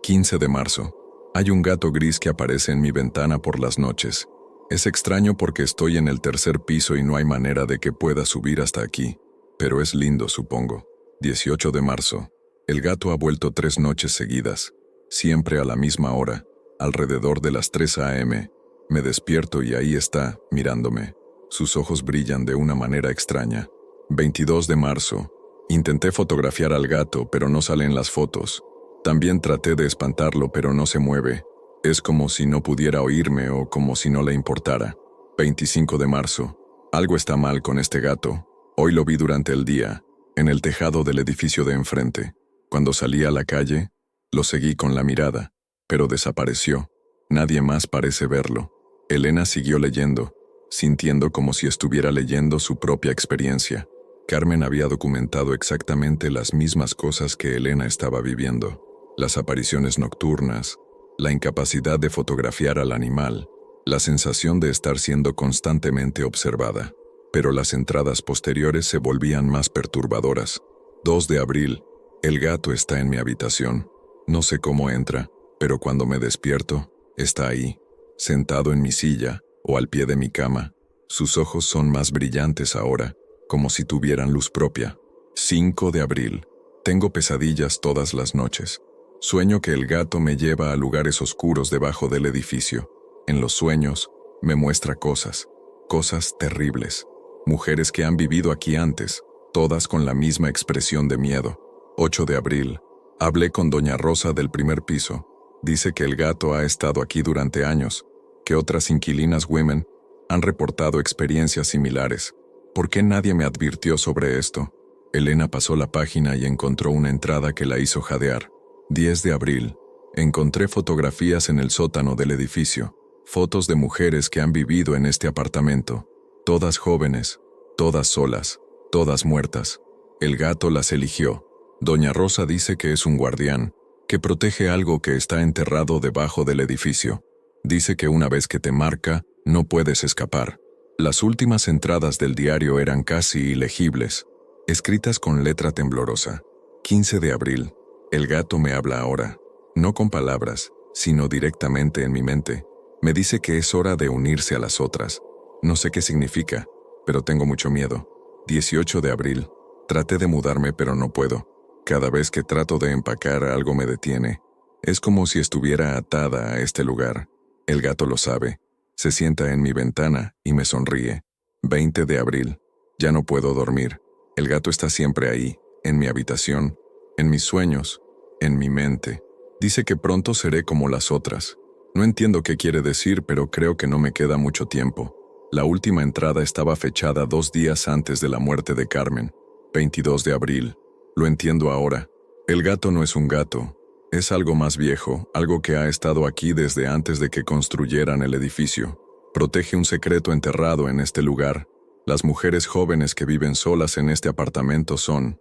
15 de marzo. Hay un gato gris que aparece en mi ventana por las noches. Es extraño porque estoy en el 3er piso y no hay manera de que pueda subir hasta aquí. Pero es lindo, supongo. 18 de marzo. El gato ha vuelto 3 noches seguidas. Siempre a la misma hora, alrededor de las 3 a.m. Me despierto y ahí está, mirándome. Sus ojos brillan de una manera extraña. 22 de marzo. Intenté fotografiar al gato, pero no salen las fotos. También traté de espantarlo, pero no se mueve. Es como si no pudiera oírme o como si no le importara. 25 de marzo. Algo está mal con este gato. Hoy lo vi durante el día, en el tejado del edificio de enfrente. Cuando salí a la calle, lo seguí con la mirada, pero desapareció. Nadie más parece verlo. Elena siguió leyendo, sintiendo como si estuviera leyendo su propia experiencia. Carmen había documentado exactamente las mismas cosas que Elena estaba viviendo. Las apariciones nocturnas, la incapacidad de fotografiar al animal, la sensación de estar siendo constantemente observada. Pero las entradas posteriores se volvían más perturbadoras. 2 de abril. El gato está en mi habitación. No sé cómo entra, pero cuando me despierto, está ahí, sentado en mi silla o al pie de mi cama. Sus ojos son más brillantes ahora, como si tuvieran luz propia. 5 de abril. Tengo pesadillas todas las noches. Sueño que el gato me lleva a lugares oscuros debajo del edificio. En los sueños, me muestra cosas terribles. Mujeres que han vivido aquí antes, todas con la misma expresión de miedo. 8 de abril. Hablé con doña Rosa del 1er piso. Dice que el gato ha estado aquí durante años, que otras inquilinas women han reportado experiencias similares. ¿Por qué nadie me advirtió sobre esto? Elena pasó la página y encontró una entrada que la hizo jadear. 10 de abril. Encontré fotografías en el sótano del edificio. Fotos de mujeres que han vivido en este apartamento. Todas jóvenes, todas solas, todas muertas. El gato las eligió. Doña Rosa dice que es un guardián, que protege algo que está enterrado debajo del edificio. Dice que una vez que te marca, no puedes escapar. Las últimas entradas del diario eran casi ilegibles, escritas con letra temblorosa. 15 de abril. El gato me habla ahora, no con palabras, sino directamente en mi mente. Me dice que es hora de unirse a las otras. No sé qué significa, pero tengo mucho miedo. 18 de abril. Traté de mudarme, pero no puedo. Cada vez que trato de empacar, algo me detiene. Es como si estuviera atada a este lugar. El gato lo sabe. Se sienta en mi ventana y me sonríe. 20 de abril. Ya no puedo dormir. El gato está siempre ahí, en mi habitación, en mis sueños, en mi mente. Dice que pronto seré como las otras, No entiendo qué quiere decir, pero creo que no me queda mucho tiempo. La última entrada estaba fechada 2 días antes de la muerte de Carmen, 22 de abril. Lo entiendo ahora. El gato no es un gato. Es algo más viejo, algo que ha estado aquí desde antes de que construyeran el edificio. Protege un secreto enterrado en este lugar. Las mujeres jóvenes que viven solas en este apartamento son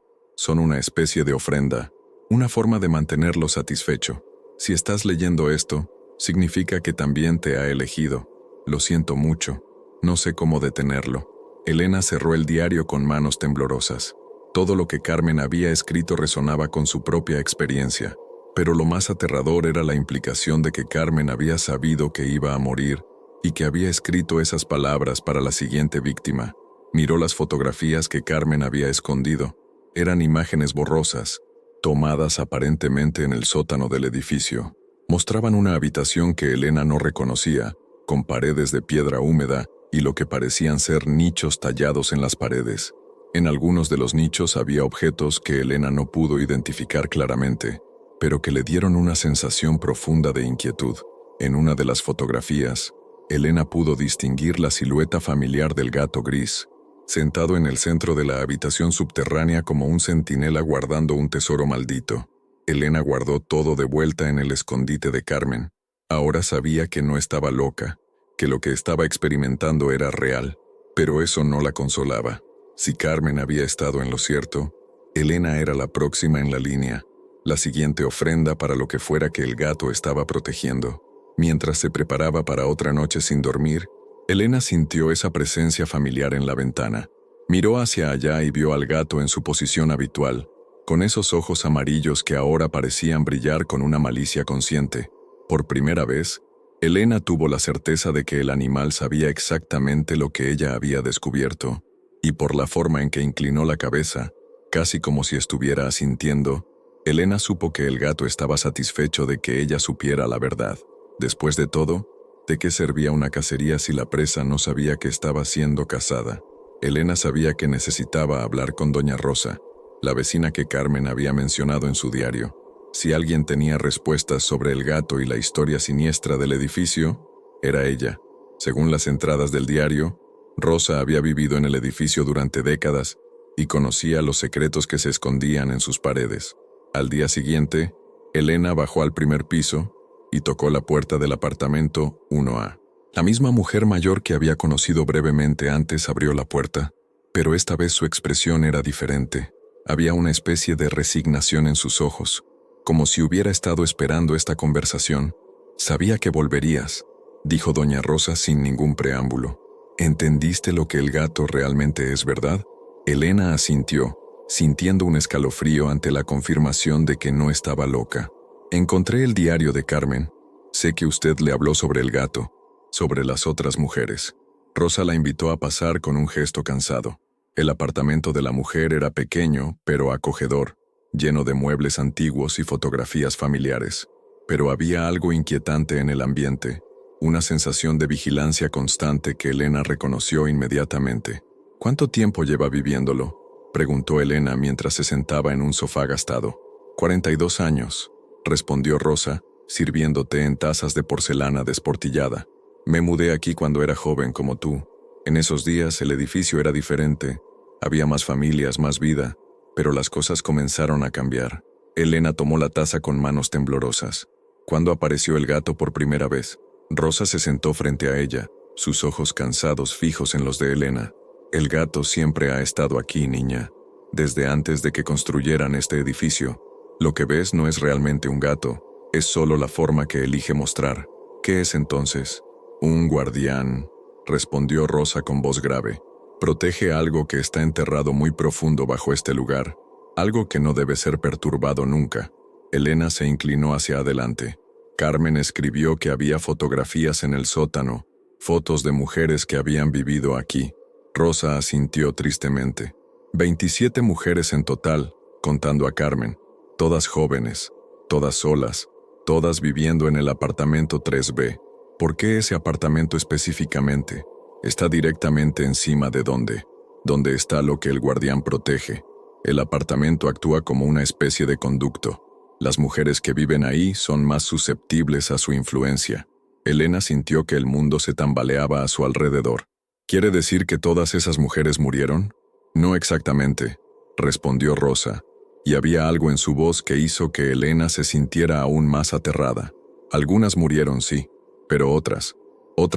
una especie de ofrenda, una forma de mantenerlo satisfecho. Si estás leyendo esto, significa que también te ha elegido. Lo siento mucho. No sé cómo detenerlo. Elena cerró el diario con manos temblorosas. Todo lo que Carmen había escrito resonaba con su propia experiencia, pero lo más aterrador era la implicación de que Carmen había sabido que iba a morir y que había escrito esas palabras para la siguiente víctima. Miró las fotografías que Carmen había escondido. Eran imágenes borrosas, tomadas aparentemente en el sótano del edificio. Mostraban una habitación que Elena no reconocía, con paredes de piedra húmeda y lo que parecían ser nichos tallados en las paredes. En algunos de los nichos había objetos que Elena no pudo identificar claramente, pero que le dieron una sensación profunda de inquietud. En una de las fotografías, Elena pudo distinguir la silueta familiar del gato gris, sentado en el centro de la habitación subterránea como un centinela guardando un tesoro maldito. Elena guardó todo de vuelta en el escondite de Carmen. Ahora sabía que no estaba loca, que lo que estaba experimentando era real, pero eso no la consolaba. Si Carmen había estado en lo cierto, Elena era la próxima en la línea, la siguiente ofrenda para lo que fuera que el gato estaba protegiendo. Mientras se preparaba para otra noche sin dormir, Elena sintió esa presencia familiar en la ventana. Miró hacia allá y vio al gato en su posición habitual, con esos ojos amarillos que ahora parecían brillar con una malicia consciente. Por primera vez, Elena tuvo la certeza de que el animal sabía exactamente lo que ella había descubierto, y por la forma en que inclinó la cabeza, casi como si estuviera asintiendo, Elena supo que el gato estaba satisfecho de que ella supiera la verdad. Después de todo, ¿de qué servía una cacería si la presa no sabía que estaba siendo cazada? Elena sabía que necesitaba hablar con doña Rosa, la vecina que Carmen había mencionado en su diario. Si alguien tenía respuestas sobre el gato y la historia siniestra del edificio, era ella. Según las entradas del diario, Rosa había vivido en el edificio durante décadas y conocía los secretos que se escondían en sus paredes. Al día siguiente, Elena bajó al primer piso y tocó la puerta del apartamento 1A. La misma mujer mayor que había conocido brevemente antes abrió la puerta, pero esta vez su expresión era diferente. Había una especie de resignación en sus ojos, como si hubiera estado esperando esta conversación. «Sabía que volverías», dijo doña Rosa sin ningún preámbulo. «¿Entendiste lo que el gato realmente es, verdad?» Elena asintió, sintiendo un escalofrío ante la confirmación de que no estaba loca. «Encontré el diario de Carmen. Sé que usted le habló sobre el gato, sobre las otras mujeres». Rosa la invitó a pasar con un gesto cansado. El apartamento de la mujer era pequeño, pero acogedor, lleno de muebles antiguos y fotografías familiares. Pero había algo inquietante en el ambiente, una sensación de vigilancia constante que Elena reconoció inmediatamente. «¿Cuánto tiempo lleva viviéndolo?», preguntó Elena mientras se sentaba en un sofá gastado. 42 años, respondió Rosa, sirviendo té en tazas de porcelana desportillada. «Me mudé aquí cuando era joven como tú. En esos días el edificio era diferente, había más familias, más vida, pero las cosas comenzaron a cambiar». Elena tomó la taza con manos temblorosas. «¿Cuándo apareció el gato por primera vez?». Rosa se sentó frente a ella, sus ojos cansados fijos en los de Elena. «El gato siempre ha estado aquí, niña, desde antes de que construyeran este edificio. Lo que ves no es realmente un gato, es solo la forma que elige mostrar». «¿Qué es entonces?». «Un guardián», respondió Rosa con voz grave. «Protege algo que está enterrado muy profundo bajo este lugar, algo que no debe ser perturbado nunca». Elena se inclinó hacia adelante. Carmen escribió que había fotografías en el sótano, fotos de mujeres que habían vivido aquí. Rosa asintió tristemente. 27 mujeres en total, contando a Carmen, todas jóvenes, todas solas, todas viviendo en el apartamento 3B. ¿Por qué ese apartamento específicamente? Está directamente encima de donde está lo que el guardián protege. El apartamento actúa como una especie de conducto. Las mujeres que viven ahí son más susceptibles a su influencia. Elena sintió que el mundo se tambaleaba a su alrededor. ¿Quiere decir que todas esas mujeres murieron? No exactamente, respondió Rosa, y había algo en su voz que hizo que Elena se sintiera aún más aterrada. Algunas murieron, sí, pero otras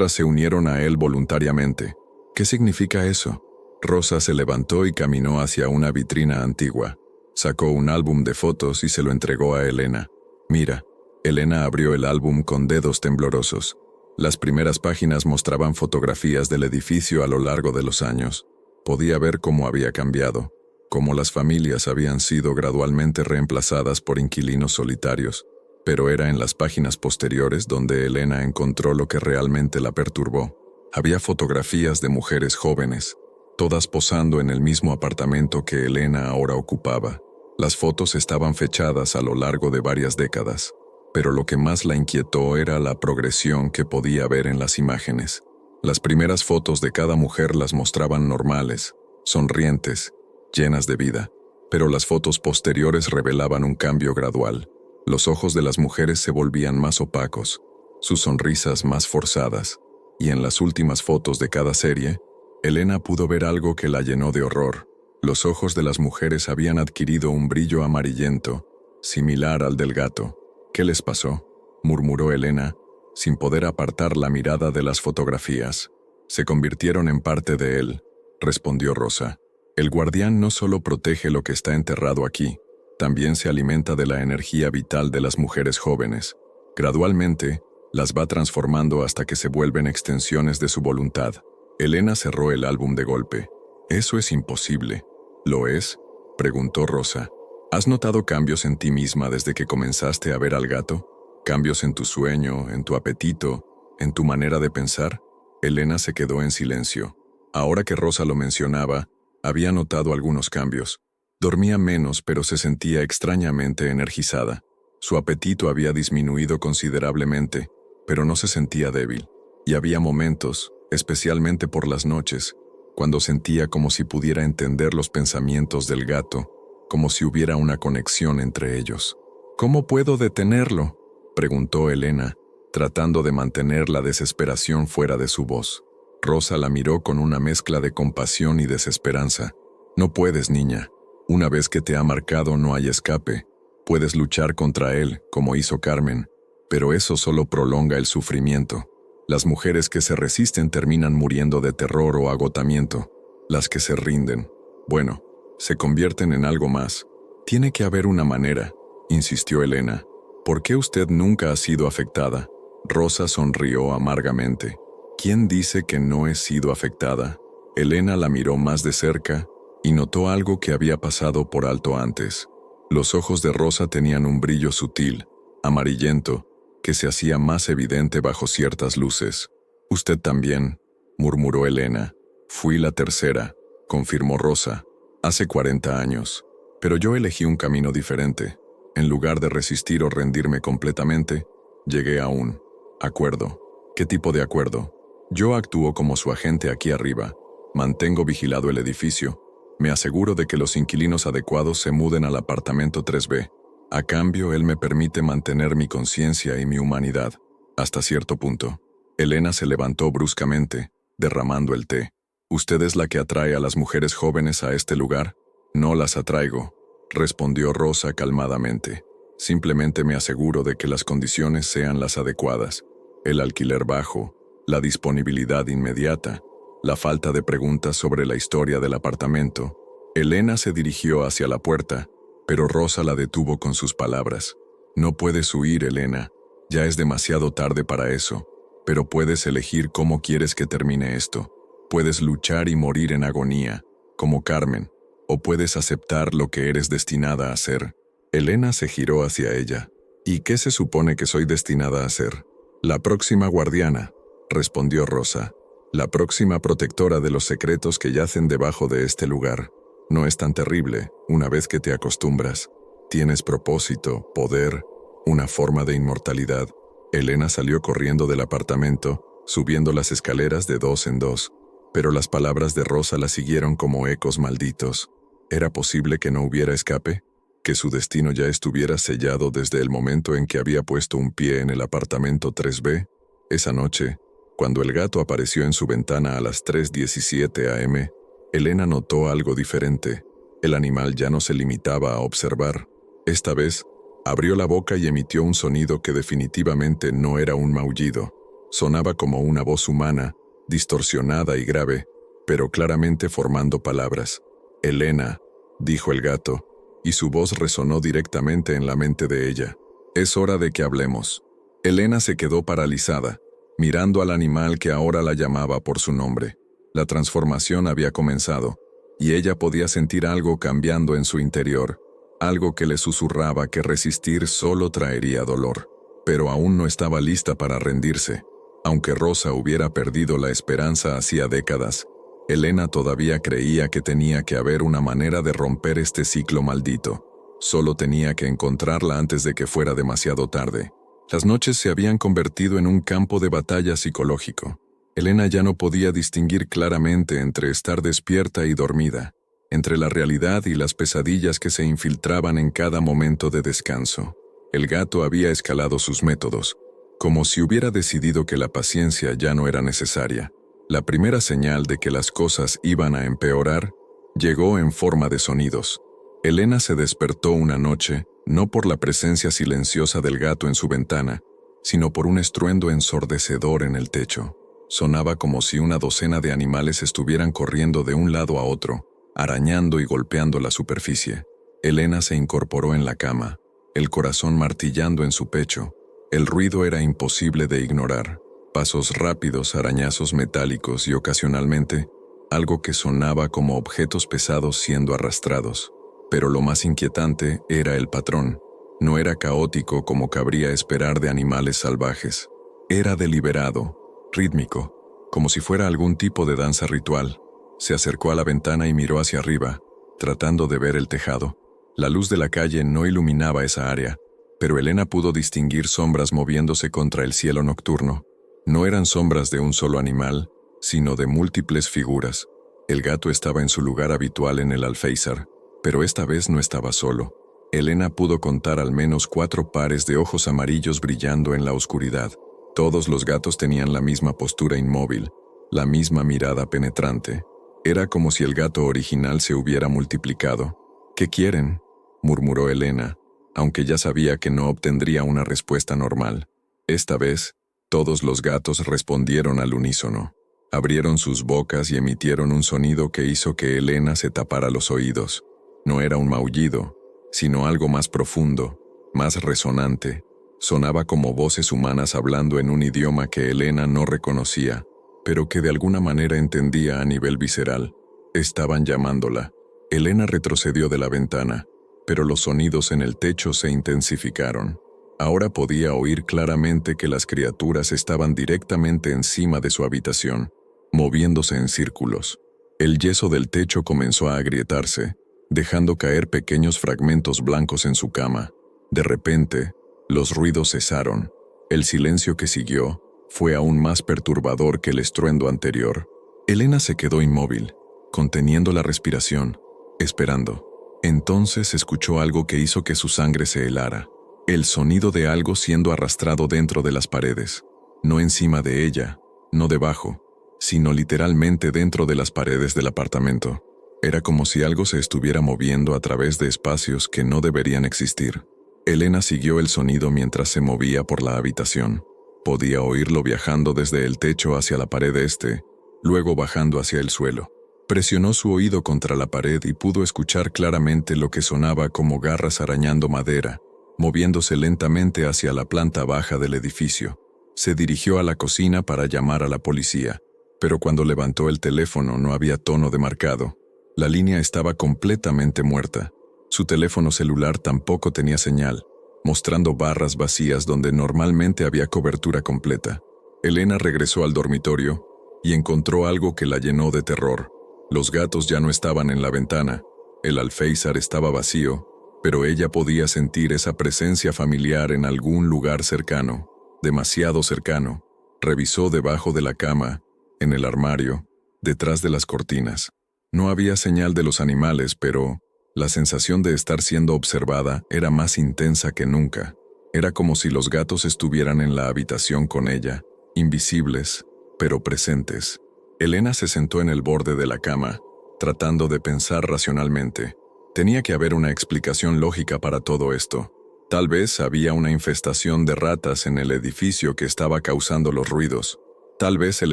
se unieron a él voluntariamente. ¿Qué significa eso? Rosa se levantó y caminó hacia una vitrina antigua. Sacó un álbum de fotos y se lo entregó a Elena. Mira. Elena abrió el álbum con dedos temblorosos. Las primeras páginas mostraban fotografías del edificio a lo largo de los años. Podía ver cómo había cambiado, cómo las familias habían sido gradualmente reemplazadas por inquilinos solitarios. Pero era en las páginas posteriores donde Elena encontró lo que realmente la perturbó. Había fotografías de mujeres jóvenes, todas posando en el mismo apartamento que Elena ahora ocupaba. Las fotos estaban fechadas a lo largo de varias décadas, pero lo que más la inquietó era la progresión que podía ver en las imágenes. Las primeras fotos de cada mujer las mostraban normales, sonrientes, llenas de vida, pero las fotos posteriores revelaban un cambio gradual. Los ojos de las mujeres se volvían más opacos, sus sonrisas más forzadas, y en las últimas fotos de cada serie, Elena pudo ver algo que la llenó de horror. Los ojos de las mujeres habían adquirido un brillo amarillento, similar al del gato. ¿Qué les pasó?, murmuró Elena, sin poder apartar la mirada de las fotografías. Se convirtieron en parte de él, respondió Rosa. El guardián no solo protege lo que está enterrado aquí, también se alimenta de la energía vital de las mujeres jóvenes. Gradualmente, las va transformando hasta que se vuelven extensiones de su voluntad. Elena cerró el álbum de golpe. Eso es imposible. ¿Lo es?, preguntó Rosa. ¿Has notado cambios en ti misma desde que comenzaste a ver al gato? ¿Cambios en tu sueño, en tu apetito, en tu manera de pensar? Elena se quedó en silencio. Ahora que Rosa lo mencionaba, había notado algunos cambios. Dormía menos, pero se sentía extrañamente energizada. Su apetito había disminuido considerablemente, pero no se sentía débil. Y había momentos, especialmente por las noches, cuando sentía como si pudiera entender los pensamientos del gato, como si hubiera una conexión entre ellos. ¿Cómo puedo detenerlo?, preguntó Elena, tratando de mantener la desesperación fuera de su voz. Rosa la miró con una mezcla de compasión y desesperanza. No puedes, niña. Una vez que te ha marcado no hay escape. Puedes luchar contra él, como hizo Carmen, pero eso solo prolonga el sufrimiento. Las mujeres que se resisten terminan muriendo de terror o agotamiento. Las que se rinden, bueno, se convierten en algo más. Tiene que haber una manera, insistió Elena. ¿Por qué usted nunca ha sido afectada? Rosa sonrió amargamente. ¿Quién dice que no he sido afectada? Elena la miró más de cerca y notó algo que había pasado por alto antes. Los ojos de Rosa tenían un brillo sutil, amarillento, que se hacía más evidente bajo ciertas luces. Usted también, murmuró Elena. Fui la tercera, confirmó Rosa, hace 40 años. Pero yo elegí un camino diferente. En lugar de resistir o rendirme completamente, llegué a un acuerdo. ¿Qué tipo de acuerdo? Yo actúo como su agente aquí arriba. Mantengo vigilado el edificio. Me aseguro de que los inquilinos adecuados se muden al apartamento 3B. A cambio, él me permite mantener mi conciencia y mi humanidad, hasta cierto punto. Elena se levantó bruscamente, derramando el té. ¿Usted es la que atrae a las mujeres jóvenes a este lugar? No las atraigo, respondió Rosa calmadamente. Simplemente me aseguro de que las condiciones sean las adecuadas. El alquiler bajo, la disponibilidad inmediata, la falta de preguntas sobre la historia del apartamento. Elena se dirigió hacia la puerta, pero Rosa la detuvo con sus palabras. No puedes huir, Elena. Ya es demasiado tarde para eso. Pero puedes elegir cómo quieres que termine esto. Puedes luchar y morir en agonía, como Carmen, o puedes aceptar lo que eres destinada a ser. Elena se giró hacia ella. ¿Y qué se supone que soy destinada a ser? La próxima guardiana, respondió Rosa. La próxima protectora de los secretos que yacen debajo de este lugar. No es tan terrible, una vez que te acostumbras. Tienes propósito, poder, una forma de inmortalidad. Elena salió corriendo del apartamento, subiendo las escaleras de 2 en 2, pero las palabras de Rosa la siguieron como ecos malditos. ¿Era posible que no hubiera escape? ¿Que su destino ya estuviera sellado desde el momento en que había puesto un pie en el apartamento 3B? Esa noche, cuando el gato apareció en su ventana a las 3:17 am, Elena notó algo diferente. El animal ya no se limitaba a observar. Esta vez, abrió la boca y emitió un sonido que definitivamente no era un maullido. Sonaba como una voz humana, distorsionada y grave, pero claramente formando palabras. «Elena», dijo el gato, y su voz resonó directamente en la mente de ella. «Es hora de que hablemos». Elena se quedó paralizada, mirando al animal que ahora la llamaba por su nombre. La transformación había comenzado, y ella podía sentir algo cambiando en su interior, algo que le susurraba que resistir solo traería dolor. Pero aún no estaba lista para rendirse. Aunque Rosa hubiera perdido la esperanza hacía décadas, Elena todavía creía que tenía que haber una manera de romper este ciclo maldito. Solo tenía que encontrarla antes de que fuera demasiado tarde. Las noches se habían convertido en un campo de batalla psicológico. Elena ya no podía distinguir claramente entre estar despierta y dormida, entre la realidad y las pesadillas que se infiltraban en cada momento de descanso. El gato había escalado sus métodos, como si hubiera decidido que la paciencia ya no era necesaria. La primera señal de que las cosas iban a empeorar llegó en forma de sonidos. Elena se despertó una noche, no por la presencia silenciosa del gato en su ventana, sino por un estruendo ensordecedor en el techo. Sonaba como si una docena de animales estuvieran corriendo de un lado a otro, arañando y golpeando la superficie. Elena se incorporó en la cama, el corazón martillando en su pecho. El ruido era imposible de ignorar. Pasos rápidos, arañazos metálicos y ocasionalmente, algo que sonaba como objetos pesados siendo arrastrados. Pero lo más inquietante era el patrón. No era caótico como cabría esperar de animales salvajes. Era deliberado, rítmico, como si fuera algún tipo de danza ritual. Se acercó a la ventana y miró hacia arriba, tratando de ver el tejado. La luz de la calle no iluminaba esa área, pero Elena pudo distinguir sombras moviéndose contra el cielo nocturno. No eran sombras de un solo animal, sino de múltiples figuras. El gato estaba en su lugar habitual en el alféizar, pero esta vez no estaba solo. Elena pudo contar al menos 4 pares de ojos amarillos brillando en la oscuridad. Todos los gatos tenían la misma postura inmóvil, la misma mirada penetrante. Era como si el gato original se hubiera multiplicado. «¿Qué quieren?», murmuró Elena, aunque ya sabía que no obtendría una respuesta normal. Esta vez, todos los gatos respondieron al unísono. Abrieron sus bocas y emitieron un sonido que hizo que Elena se tapara los oídos. No era un maullido, sino algo más profundo, más resonante. Sonaba como voces humanas hablando en un idioma que Elena no reconocía, pero que de alguna manera entendía a nivel visceral. Estaban llamándola. Elena retrocedió de la ventana, pero los sonidos en el techo se intensificaron. Ahora podía oír claramente que las criaturas estaban directamente encima de su habitación, moviéndose en círculos. El yeso del techo comenzó a agrietarse, dejando caer pequeños fragmentos blancos en su cama. De repente, los ruidos cesaron. El silencio que siguió fue aún más perturbador que el estruendo anterior. Elena se quedó inmóvil, conteniendo la respiración, esperando. Entonces escuchó algo que hizo que su sangre se helara. El sonido de algo siendo arrastrado dentro de las paredes. No encima de ella, no debajo, sino literalmente dentro de las paredes del apartamento. Era como si algo se estuviera moviendo a través de espacios que no deberían existir. Elena siguió el sonido mientras se movía por la habitación. Podía oírlo viajando desde el techo hacia la pared este, luego bajando hacia el suelo. Presionó su oído contra la pared y pudo escuchar claramente lo que sonaba como garras arañando madera, moviéndose lentamente hacia la planta baja del edificio. Se dirigió a la cocina para llamar a la policía, pero cuando levantó el teléfono no había tono de marcado. La línea estaba completamente muerta. Su teléfono celular tampoco tenía señal, mostrando barras vacías donde normalmente había cobertura completa. Elena regresó al dormitorio y encontró algo que la llenó de terror. Los gatos ya no estaban en la ventana, el alféizar estaba vacío, pero ella podía sentir esa presencia familiar en algún lugar cercano, demasiado cercano. Revisó debajo de la cama, en el armario, detrás de las cortinas. No había señal de los animales, pero la sensación de estar siendo observada era más intensa que nunca. Era como si los gatos estuvieran en la habitación con ella, invisibles, pero presentes. Elena se sentó en el borde de la cama, tratando de pensar racionalmente. Tenía que haber una explicación lógica para todo esto. Tal vez había una infestación de ratas en el edificio que estaba causando los ruidos. Tal vez el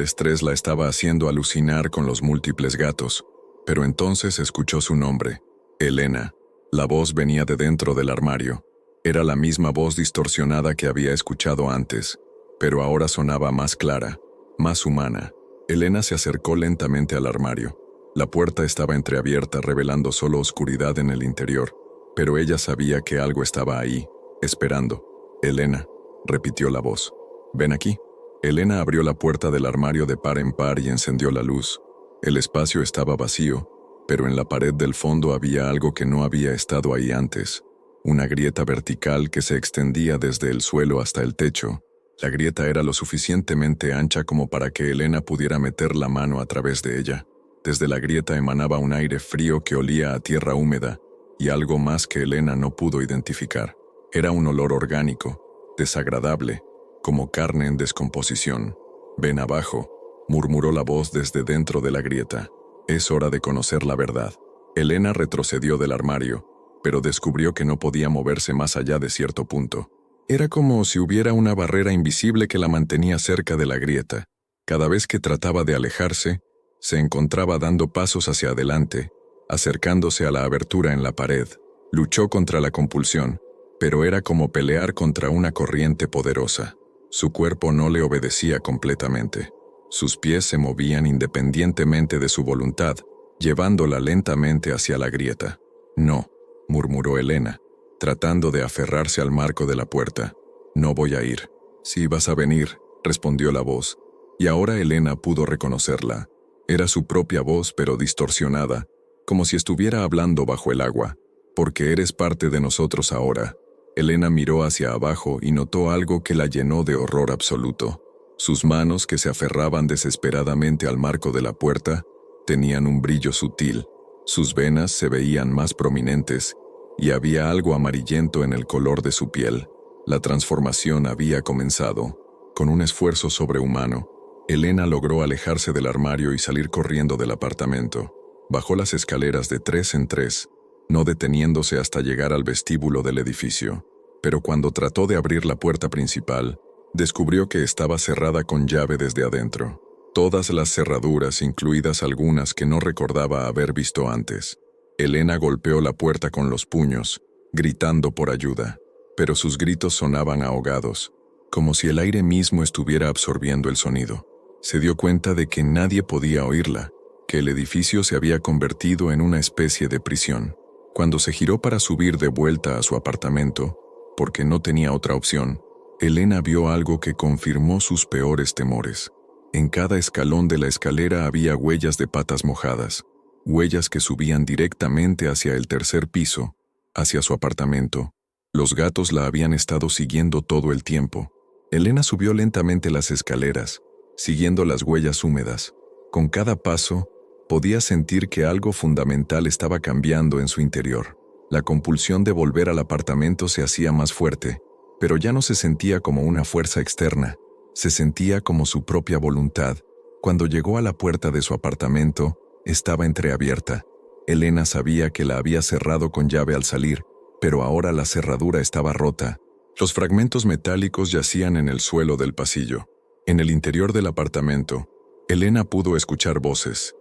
estrés la estaba haciendo alucinar con los múltiples gatos. Pero entonces escuchó su nombre, Elena. La voz venía de dentro del armario. Era la misma voz distorsionada que había escuchado antes, pero ahora sonaba más clara, más humana. Elena se acercó lentamente al armario. La puerta estaba entreabierta, revelando solo oscuridad en el interior, pero ella sabía que algo estaba ahí, esperando. «Elena», repitió la voz. «Ven aquí». Elena abrió la puerta del armario de par en par y encendió la luz. El espacio estaba vacío, pero en la pared del fondo había algo que no había estado ahí antes. Una grieta vertical que se extendía desde el suelo hasta el techo. La grieta era lo suficientemente ancha como para que Elena pudiera meter la mano a través de ella. Desde la grieta emanaba un aire frío que olía a tierra húmeda, y algo más que Elena no pudo identificar. Era un olor orgánico, desagradable, como carne en descomposición. «Ven abajo», murmuró la voz desde dentro de la grieta. «Es hora de conocer la verdad». Elena retrocedió del armario, pero descubrió que no podía moverse más allá de cierto punto. Era como si hubiera una barrera invisible que la mantenía cerca de la grieta. Cada vez que trataba de alejarse, se encontraba dando pasos hacia adelante, acercándose a la abertura en la pared. Luchó contra la compulsión, pero era como pelear contra una corriente poderosa. Su cuerpo no le obedecía completamente. Sus pies se movían independientemente de su voluntad, llevándola lentamente hacia la grieta. «No», murmuró Elena, tratando de aferrarse al marco de la puerta. «No voy a ir». «Sí vas a venir», respondió la voz, y ahora Elena pudo reconocerla. Era su propia voz, pero distorsionada, como si estuviera hablando bajo el agua. «Porque eres parte de nosotros ahora». Elena miró hacia abajo y notó algo que la llenó de horror absoluto. Sus manos, que se aferraban desesperadamente al marco de la puerta, tenían un brillo sutil. Sus venas se veían más prominentes, y había algo amarillento en el color de su piel. La transformación había comenzado. Con un esfuerzo sobrehumano, Elena logró alejarse del armario y salir corriendo del apartamento. Bajó las escaleras de 3 en 3, no deteniéndose hasta llegar al vestíbulo del edificio. Pero cuando trató de abrir la puerta principal, descubrió que estaba cerrada con llave desde adentro. Todas las cerraduras, incluidas algunas que no recordaba haber visto antes. Elena golpeó la puerta con los puños, gritando por ayuda, pero sus gritos sonaban ahogados, como si el aire mismo estuviera absorbiendo el sonido. Se dio cuenta de que nadie podía oírla, que el edificio se había convertido en una especie de prisión. Cuando se giró para subir de vuelta a su apartamento, porque no tenía otra opción, Elena vio algo que confirmó sus peores temores. En cada escalón de la escalera había huellas de patas mojadas, huellas que subían directamente hacia el tercer piso, hacia su apartamento. Los gatos la habían estado siguiendo todo el tiempo. Elena subió lentamente las escaleras, siguiendo las huellas húmedas. Con cada paso, podía sentir que algo fundamental estaba cambiando en su interior. La compulsión de volver al apartamento se hacía más fuerte, pero ya no se sentía como una fuerza externa, se sentía como su propia voluntad. Cuando llegó a la puerta de su apartamento, estaba entreabierta. Elena sabía que la había cerrado con llave al salir, pero ahora la cerradura estaba rota. Los fragmentos metálicos yacían en el suelo del pasillo. En el interior del apartamento, Elena pudo escuchar voces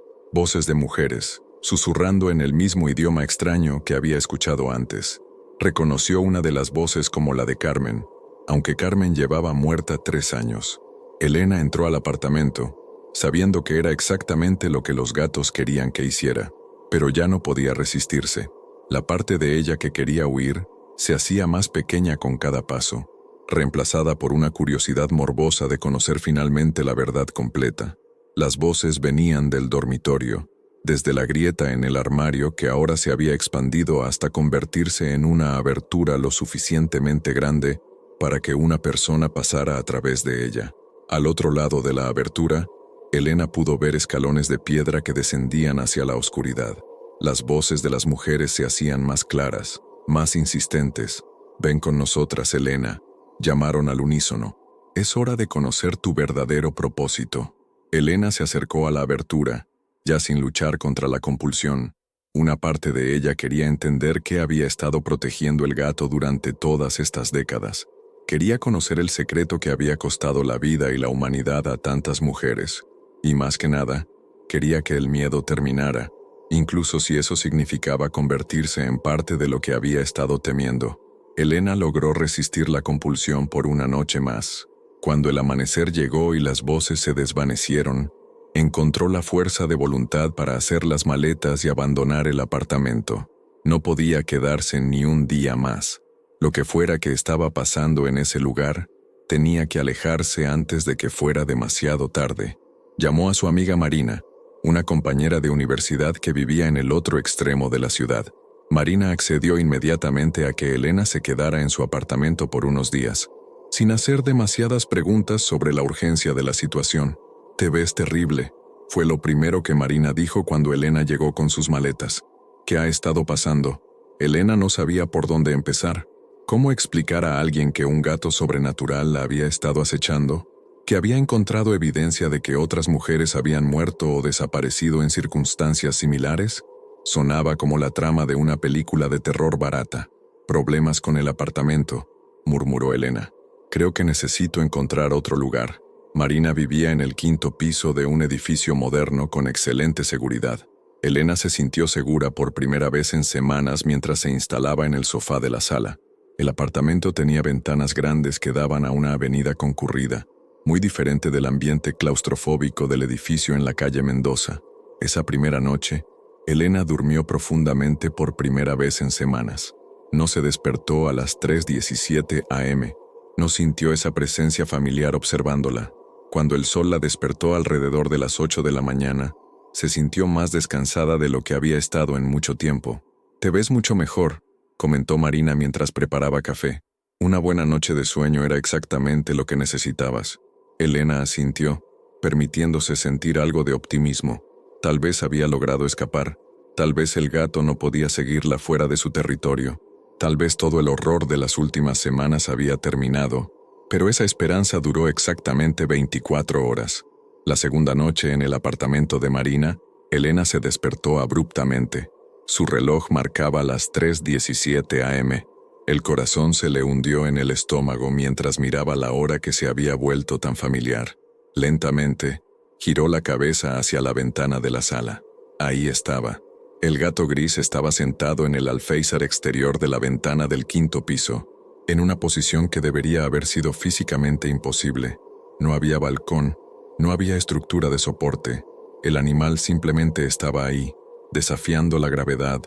de mujeres, susurrando en el mismo idioma extraño que había escuchado antes. Reconoció una de las voces como la de Carmen, aunque Carmen llevaba muerta 3 años. Elena entró al apartamento, sabiendo que era exactamente lo que los gatos querían que hiciera, pero ya no podía resistirse. La parte de ella que quería huir se hacía más pequeña con cada paso, reemplazada por una curiosidad morbosa de conocer finalmente la verdad completa. Las voces venían del dormitorio, desde la grieta en el armario que ahora se había expandido hasta convertirse en una abertura lo suficientemente grande para que una persona pasara a través de ella. Al otro lado de la abertura, Elena pudo ver escalones de piedra que descendían hacia la oscuridad. Las voces de las mujeres se hacían más claras, más insistentes. «Ven con nosotras, Elena», llamaron al unísono. Es hora de conocer tu verdadero propósito. Elena se acercó a la abertura, ya sin luchar contra la compulsión. Una parte de ella quería entender qué había estado protegiendo el gato durante todas estas décadas. Quería conocer el secreto que había costado la vida y la humanidad a tantas mujeres. Y más que nada, quería que el miedo terminara, incluso si eso significaba convertirse en parte de lo que había estado temiendo. Elena logró resistir la compulsión por una noche más. Cuando el amanecer llegó y las voces se desvanecieron, encontró la fuerza de voluntad para hacer las maletas y abandonar el apartamento. No podía quedarse ni un día más. Lo que fuera que estaba pasando en ese lugar, tenía que alejarse antes de que fuera demasiado tarde. Llamó a su amiga Marina, una compañera de universidad que vivía en el otro extremo de la ciudad. Marina accedió inmediatamente a que Elena se quedara en su apartamento por unos días, sin hacer demasiadas preguntas sobre la urgencia de la situación. «Te ves terrible», fue lo primero que Marina dijo cuando Elena llegó con sus maletas. «¿Qué ha estado pasando?» Elena no sabía por dónde empezar. ¿Cómo explicar a alguien que un gato sobrenatural la había estado acechando? ¿Que había encontrado evidencia de que otras mujeres habían muerto o desaparecido en circunstancias similares? Sonaba como la trama de una película de terror barata. «Problemas con el apartamento», murmuró Elena. «Creo que necesito encontrar otro lugar». Marina vivía en el 5º piso de un edificio moderno con excelente seguridad. Elena se sintió segura por primera vez en semanas mientras se instalaba en el sofá de la sala. El apartamento tenía ventanas grandes que daban a una avenida concurrida, muy diferente del ambiente claustrofóbico del edificio en la calle Mendoza. Esa primera noche, Elena durmió profundamente por primera vez en semanas. No se despertó a las 3:17 am. No sintió esa presencia familiar observándola. Cuando el sol la despertó alrededor de las 8 de la mañana, se sintió más descansada de lo que había estado en mucho tiempo. «Te ves mucho mejor», comentó Marina mientras preparaba café. «Una buena noche de sueño era exactamente lo que necesitabas». Elena asintió, permitiéndose sentir algo de optimismo. Tal vez había logrado escapar. Tal vez el gato no podía seguirla fuera de su territorio. Tal vez todo el horror de las últimas semanas había terminado. Pero esa esperanza duró exactamente 24 horas. La segunda noche en el apartamento de Marina, Elena se despertó abruptamente. Su reloj marcaba las 3:17 am. El corazón se le hundió en el estómago mientras miraba la hora que se había vuelto tan familiar. Lentamente, giró la cabeza hacia la ventana de la sala. Ahí estaba. El gato gris estaba sentado en el alféizar exterior de la ventana del 5º piso, en una posición que debería haber sido físicamente imposible. No había balcón, no había estructura de soporte. El animal simplemente estaba ahí, desafiando la gravedad,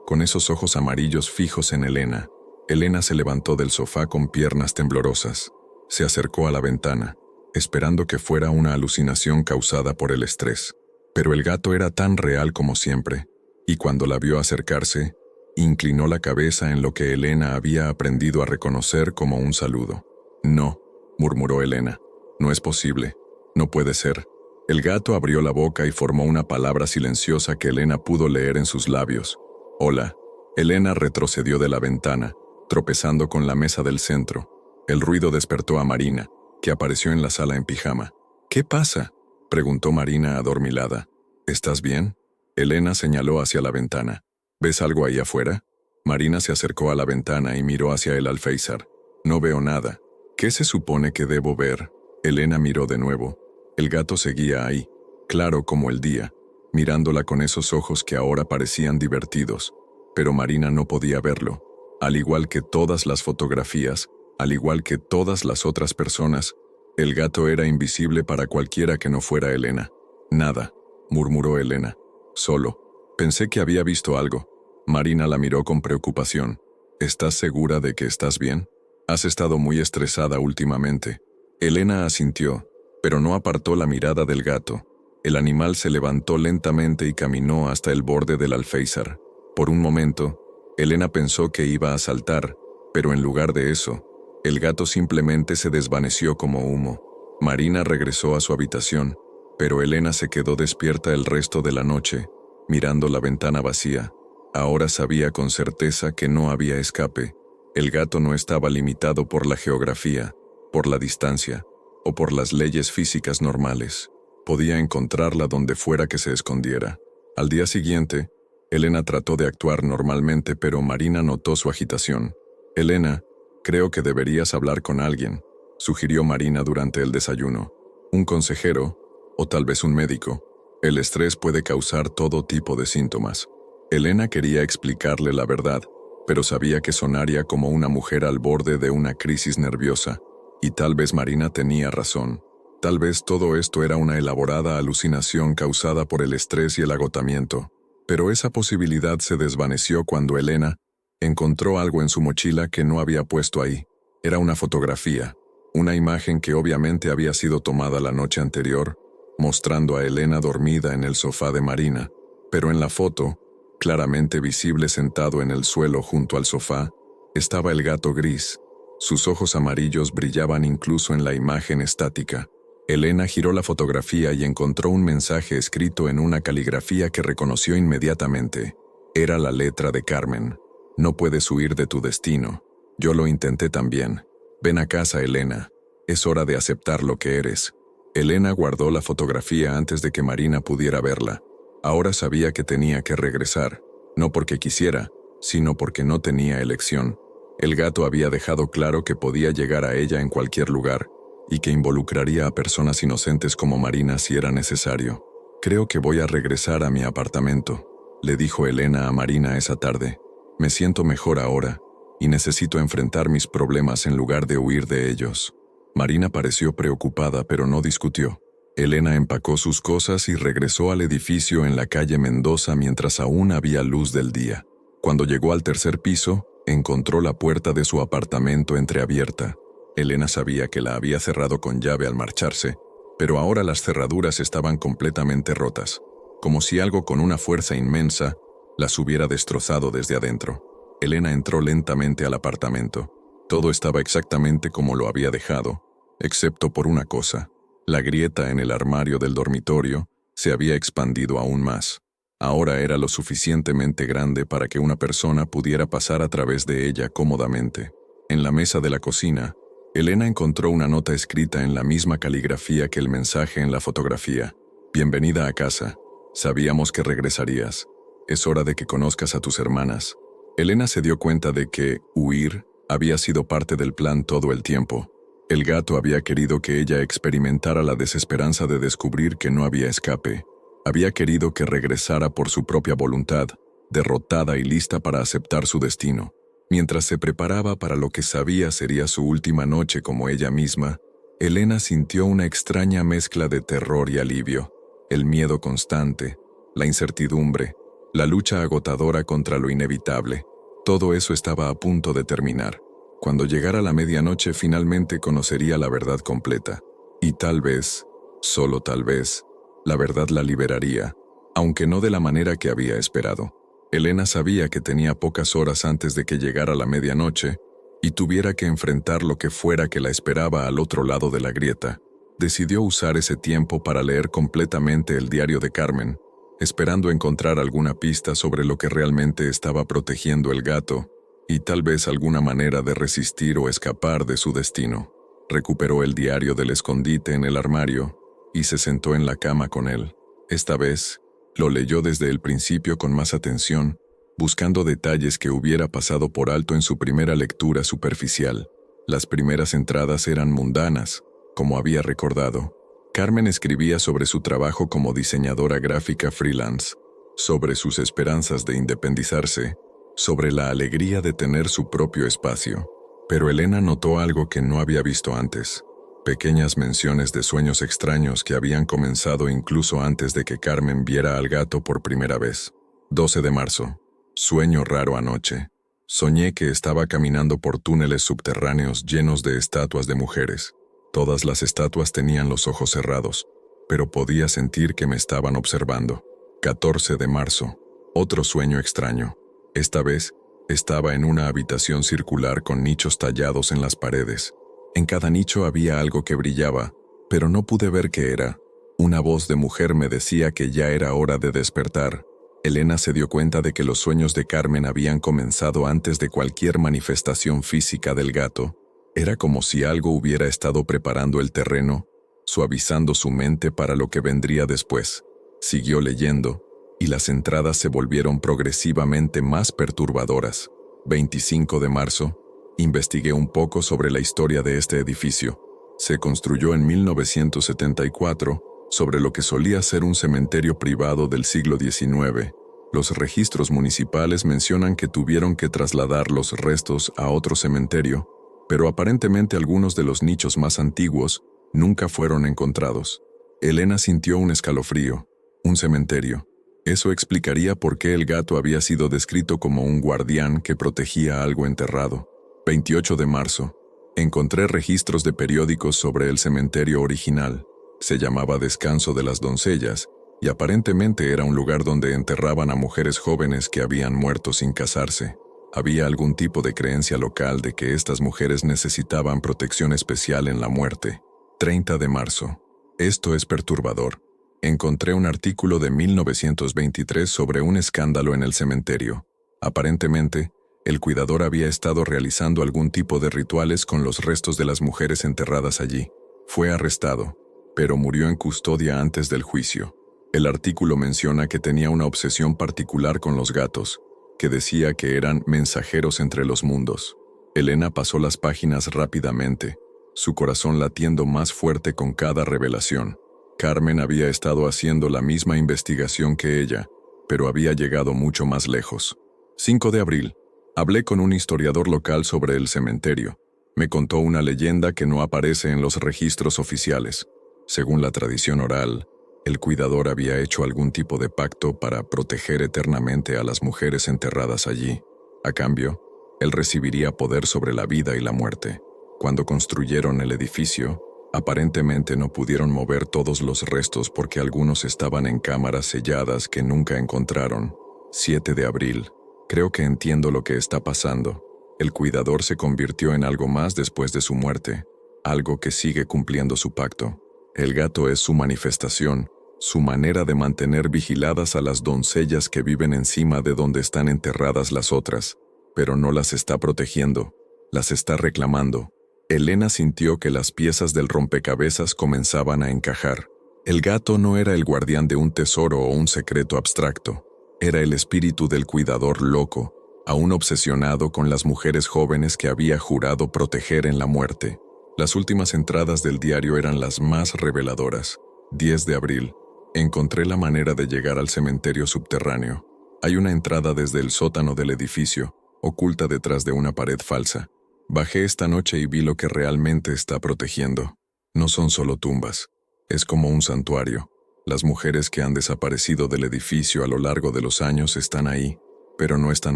con esos ojos amarillos fijos en Elena. Elena se levantó del sofá con piernas temblorosas. Se acercó a la ventana, esperando que fuera una alucinación causada por el estrés. Pero el gato era tan real como siempre, y cuando la vio acercarse, inclinó la cabeza en lo que Elena había aprendido a reconocer como un saludo. «No», murmuró Elena. «No es posible. No puede ser». El gato abrió la boca y formó una palabra silenciosa que Elena pudo leer en sus labios. «Hola». Elena retrocedió de la ventana, tropezando con la mesa del centro. El ruido despertó a Marina, que apareció en la sala en pijama. «¿Qué pasa?», preguntó Marina adormilada. «¿Estás bien?». Elena señaló hacia la ventana. «¿Ves algo ahí afuera?». Marina se acercó a la ventana y miró hacia el alféizar. «No veo nada». «¿Qué se supone que debo ver?». Elena miró de nuevo. El gato seguía ahí, claro como el día, mirándola con esos ojos que ahora parecían divertidos. Pero Marina no podía verlo. Al igual que todas las fotografías, al igual que todas las otras personas, el gato era invisible para cualquiera que no fuera Elena. «Nada», murmuró Elena. «Solo. Pensé que había visto algo». Marina la miró con preocupación. «¿Estás segura de que estás bien? Has estado muy estresada últimamente». Elena asintió, pero no apartó la mirada del gato. El animal se levantó lentamente y caminó hasta el borde del alféizar. Por un momento, Elena pensó que iba a saltar, pero en lugar de eso, el gato simplemente se desvaneció como humo. Marina regresó a su habitación, pero Elena se quedó despierta el resto de la noche, mirando la ventana vacía. Ahora sabía con certeza que no había escape. El gato no estaba limitado por la geografía, por la distancia. o por las leyes físicas normales. Podía encontrarla donde fuera que se escondiera. Al día siguiente, Elena trató de actuar normalmente, pero Marina notó su agitación. «Elena, creo que deberías hablar con alguien», sugirió Marina durante el desayuno. «Un consejero, o tal vez un médico. El estrés puede causar todo tipo de síntomas». Elena quería explicarle la verdad, pero sabía que sonaría como una mujer al borde de una crisis nerviosa. Y tal vez Marina tenía razón. Tal vez todo esto era una elaborada alucinación causada por el estrés y el agotamiento. Pero esa posibilidad se desvaneció cuando Elena encontró algo en su mochila que no había puesto ahí. Era una fotografía, una imagen que obviamente había sido tomada la noche anterior, mostrando a Elena dormida en el sofá de Marina. Pero en la foto, claramente visible sentado en el suelo junto al sofá, estaba el gato gris. Sus ojos amarillos brillaban incluso en la imagen estática. Elena giró la fotografía y encontró un mensaje escrito en una caligrafía que reconoció inmediatamente. Era la letra de Carmen. «No puedes huir de tu destino. Yo lo intenté también. Ven a casa, Elena. Es hora de aceptar lo que eres». Elena guardó la fotografía antes de que Marina pudiera verla. Ahora sabía que tenía que regresar, no porque quisiera, sino porque no tenía elección. El gato había dejado claro que podía llegar a ella en cualquier lugar, y que involucraría a personas inocentes como Marina si era necesario. «Creo que voy a regresar a mi apartamento», le dijo Elena a Marina esa tarde. «Me siento mejor ahora, y necesito enfrentar mis problemas en lugar de huir de ellos». Marina pareció preocupada, pero no discutió. Elena empacó sus cosas y regresó al edificio en la calle Mendoza mientras aún había luz del día. Cuando llegó al tercer piso, encontró la puerta de su apartamento entreabierta. Elena sabía que la había cerrado con llave al marcharse, pero ahora las cerraduras estaban completamente rotas, como si algo con una fuerza inmensa las hubiera destrozado desde adentro. Elena entró lentamente al apartamento. Todo estaba exactamente como lo había dejado, excepto por una cosa. La grieta en el armario del dormitorio se había expandido aún más. Ahora era lo suficientemente grande para que una persona pudiera pasar a través de ella cómodamente. En la mesa de la cocina, Elena encontró una nota escrita en la misma caligrafía que el mensaje en la fotografía. «Bienvenida a casa. Sabíamos que regresarías. Es hora de que conozcas a tus hermanas». Elena se dio cuenta de que huir había sido parte del plan todo el tiempo. El gato había querido que ella experimentara la desesperanza de descubrir que no había escape. Había querido que regresara por su propia voluntad, derrotada y lista para aceptar su destino. Mientras se preparaba para lo que sabía sería su última noche como ella misma, Elena sintió una extraña mezcla de terror y alivio, el miedo constante, la incertidumbre, la lucha agotadora contra lo inevitable. Todo eso estaba a punto de terminar. Cuando llegara la medianoche finalmente conocería la verdad completa. Y tal vez, solo tal vez, la verdad la liberaría, aunque no de la manera que había esperado. Elena sabía que tenía pocas horas antes de que llegara la medianoche y tuviera que enfrentar lo que fuera que la esperaba al otro lado de la grieta. Decidió usar ese tiempo para leer completamente el diario de Carmen, esperando encontrar alguna pista sobre lo que realmente estaba protegiendo el gato y tal vez alguna manera de resistir o escapar de su destino. Recuperó el diario del escondite en el armario y se sentó en la cama con él. Esta vez, lo leyó desde el principio con más atención, buscando detalles que hubiera pasado por alto en su primera lectura superficial. Las primeras entradas eran mundanas, como había recordado. Carmen escribía sobre su trabajo como diseñadora gráfica freelance, sobre sus esperanzas de independizarse, sobre la alegría de tener su propio espacio. Pero Elena notó algo que no había visto antes. Pequeñas menciones de sueños extraños que habían comenzado incluso antes de que Carmen viera al gato por primera vez. 12 de marzo. Sueño raro anoche. Soñé que estaba caminando por túneles subterráneos llenos de estatuas de mujeres. Todas las estatuas tenían los ojos cerrados, pero podía sentir que me estaban observando. 14 de marzo. Otro sueño extraño. Esta vez, estaba en una habitación circular con nichos tallados en las paredes. En cada nicho había algo que brillaba, pero no pude ver qué era. Una voz de mujer me decía que ya era hora de despertar. Elena se dio cuenta de que los sueños de Carmen habían comenzado antes de cualquier manifestación física del gato, Era como si algo hubiera estado preparando el terreno, suavizando su mente para lo que vendría después. Siguió leyendo, y las entradas se volvieron progresivamente más perturbadoras. 25 de marzo, investigué un poco sobre la historia de este edificio. Se construyó en 1974, sobre lo que solía ser un cementerio privado del siglo XIX. Los registros municipales mencionan que tuvieron que trasladar los restos a otro cementerio, pero aparentemente algunos de los nichos más antiguos nunca fueron encontrados. Elena sintió un escalofrío. Un cementerio. Eso explicaría por qué el gato había sido descrito como un guardián que protegía algo enterrado. 28 de marzo. Encontré registros de periódicos sobre el cementerio original. Se llamaba Descanso de las Doncellas, y aparentemente era un lugar donde enterraban a mujeres jóvenes que habían muerto sin casarse. Había algún tipo de creencia local de que estas mujeres necesitaban protección especial en la muerte. 30 de marzo. Esto es perturbador. Encontré un artículo de 1923 sobre un escándalo en el cementerio. Aparentemente, el cuidador había estado realizando algún tipo de rituales con los restos de las mujeres enterradas allí. Fue arrestado, pero murió en custodia antes del juicio. El artículo menciona que tenía una obsesión particular con los gatos, que decía que eran mensajeros entre los mundos. Elena pasó las páginas rápidamente, su corazón latiendo más fuerte con cada revelación. Carmen había estado haciendo la misma investigación que ella, pero había llegado mucho más lejos. 5 de abril. Hablé con un historiador local sobre el cementerio. Me contó una leyenda que no aparece en los registros oficiales. Según la tradición oral, el cuidador había hecho algún tipo de pacto para proteger eternamente a las mujeres enterradas allí. A cambio, él recibiría poder sobre la vida y la muerte. Cuando construyeron el edificio, aparentemente no pudieron mover todos los restos porque algunos estaban en cámaras selladas que nunca encontraron. 7 de abril. Creo que entiendo lo que está pasando. El cuidador se convirtió en algo más después de su muerte, algo que sigue cumpliendo su pacto. El gato es su manifestación, su manera de mantener vigiladas a las doncellas que viven encima de donde están enterradas las otras, pero no las está protegiendo, las está reclamando. Elena sintió que las piezas del rompecabezas comenzaban a encajar. El gato no era el guardián de un tesoro o un secreto abstracto. Era el espíritu del cuidador loco, aún obsesionado con las mujeres jóvenes que había jurado proteger en la muerte. Las últimas entradas del diario eran las más reveladoras. 10 de abril. Encontré la manera de llegar al cementerio subterráneo. Hay una entrada desde el sótano del edificio, oculta detrás de una pared falsa. Bajé esta noche y vi lo que realmente está protegiendo. No son solo tumbas. Es como un santuario. Las mujeres que han desaparecido del edificio a lo largo de los años están ahí, pero no están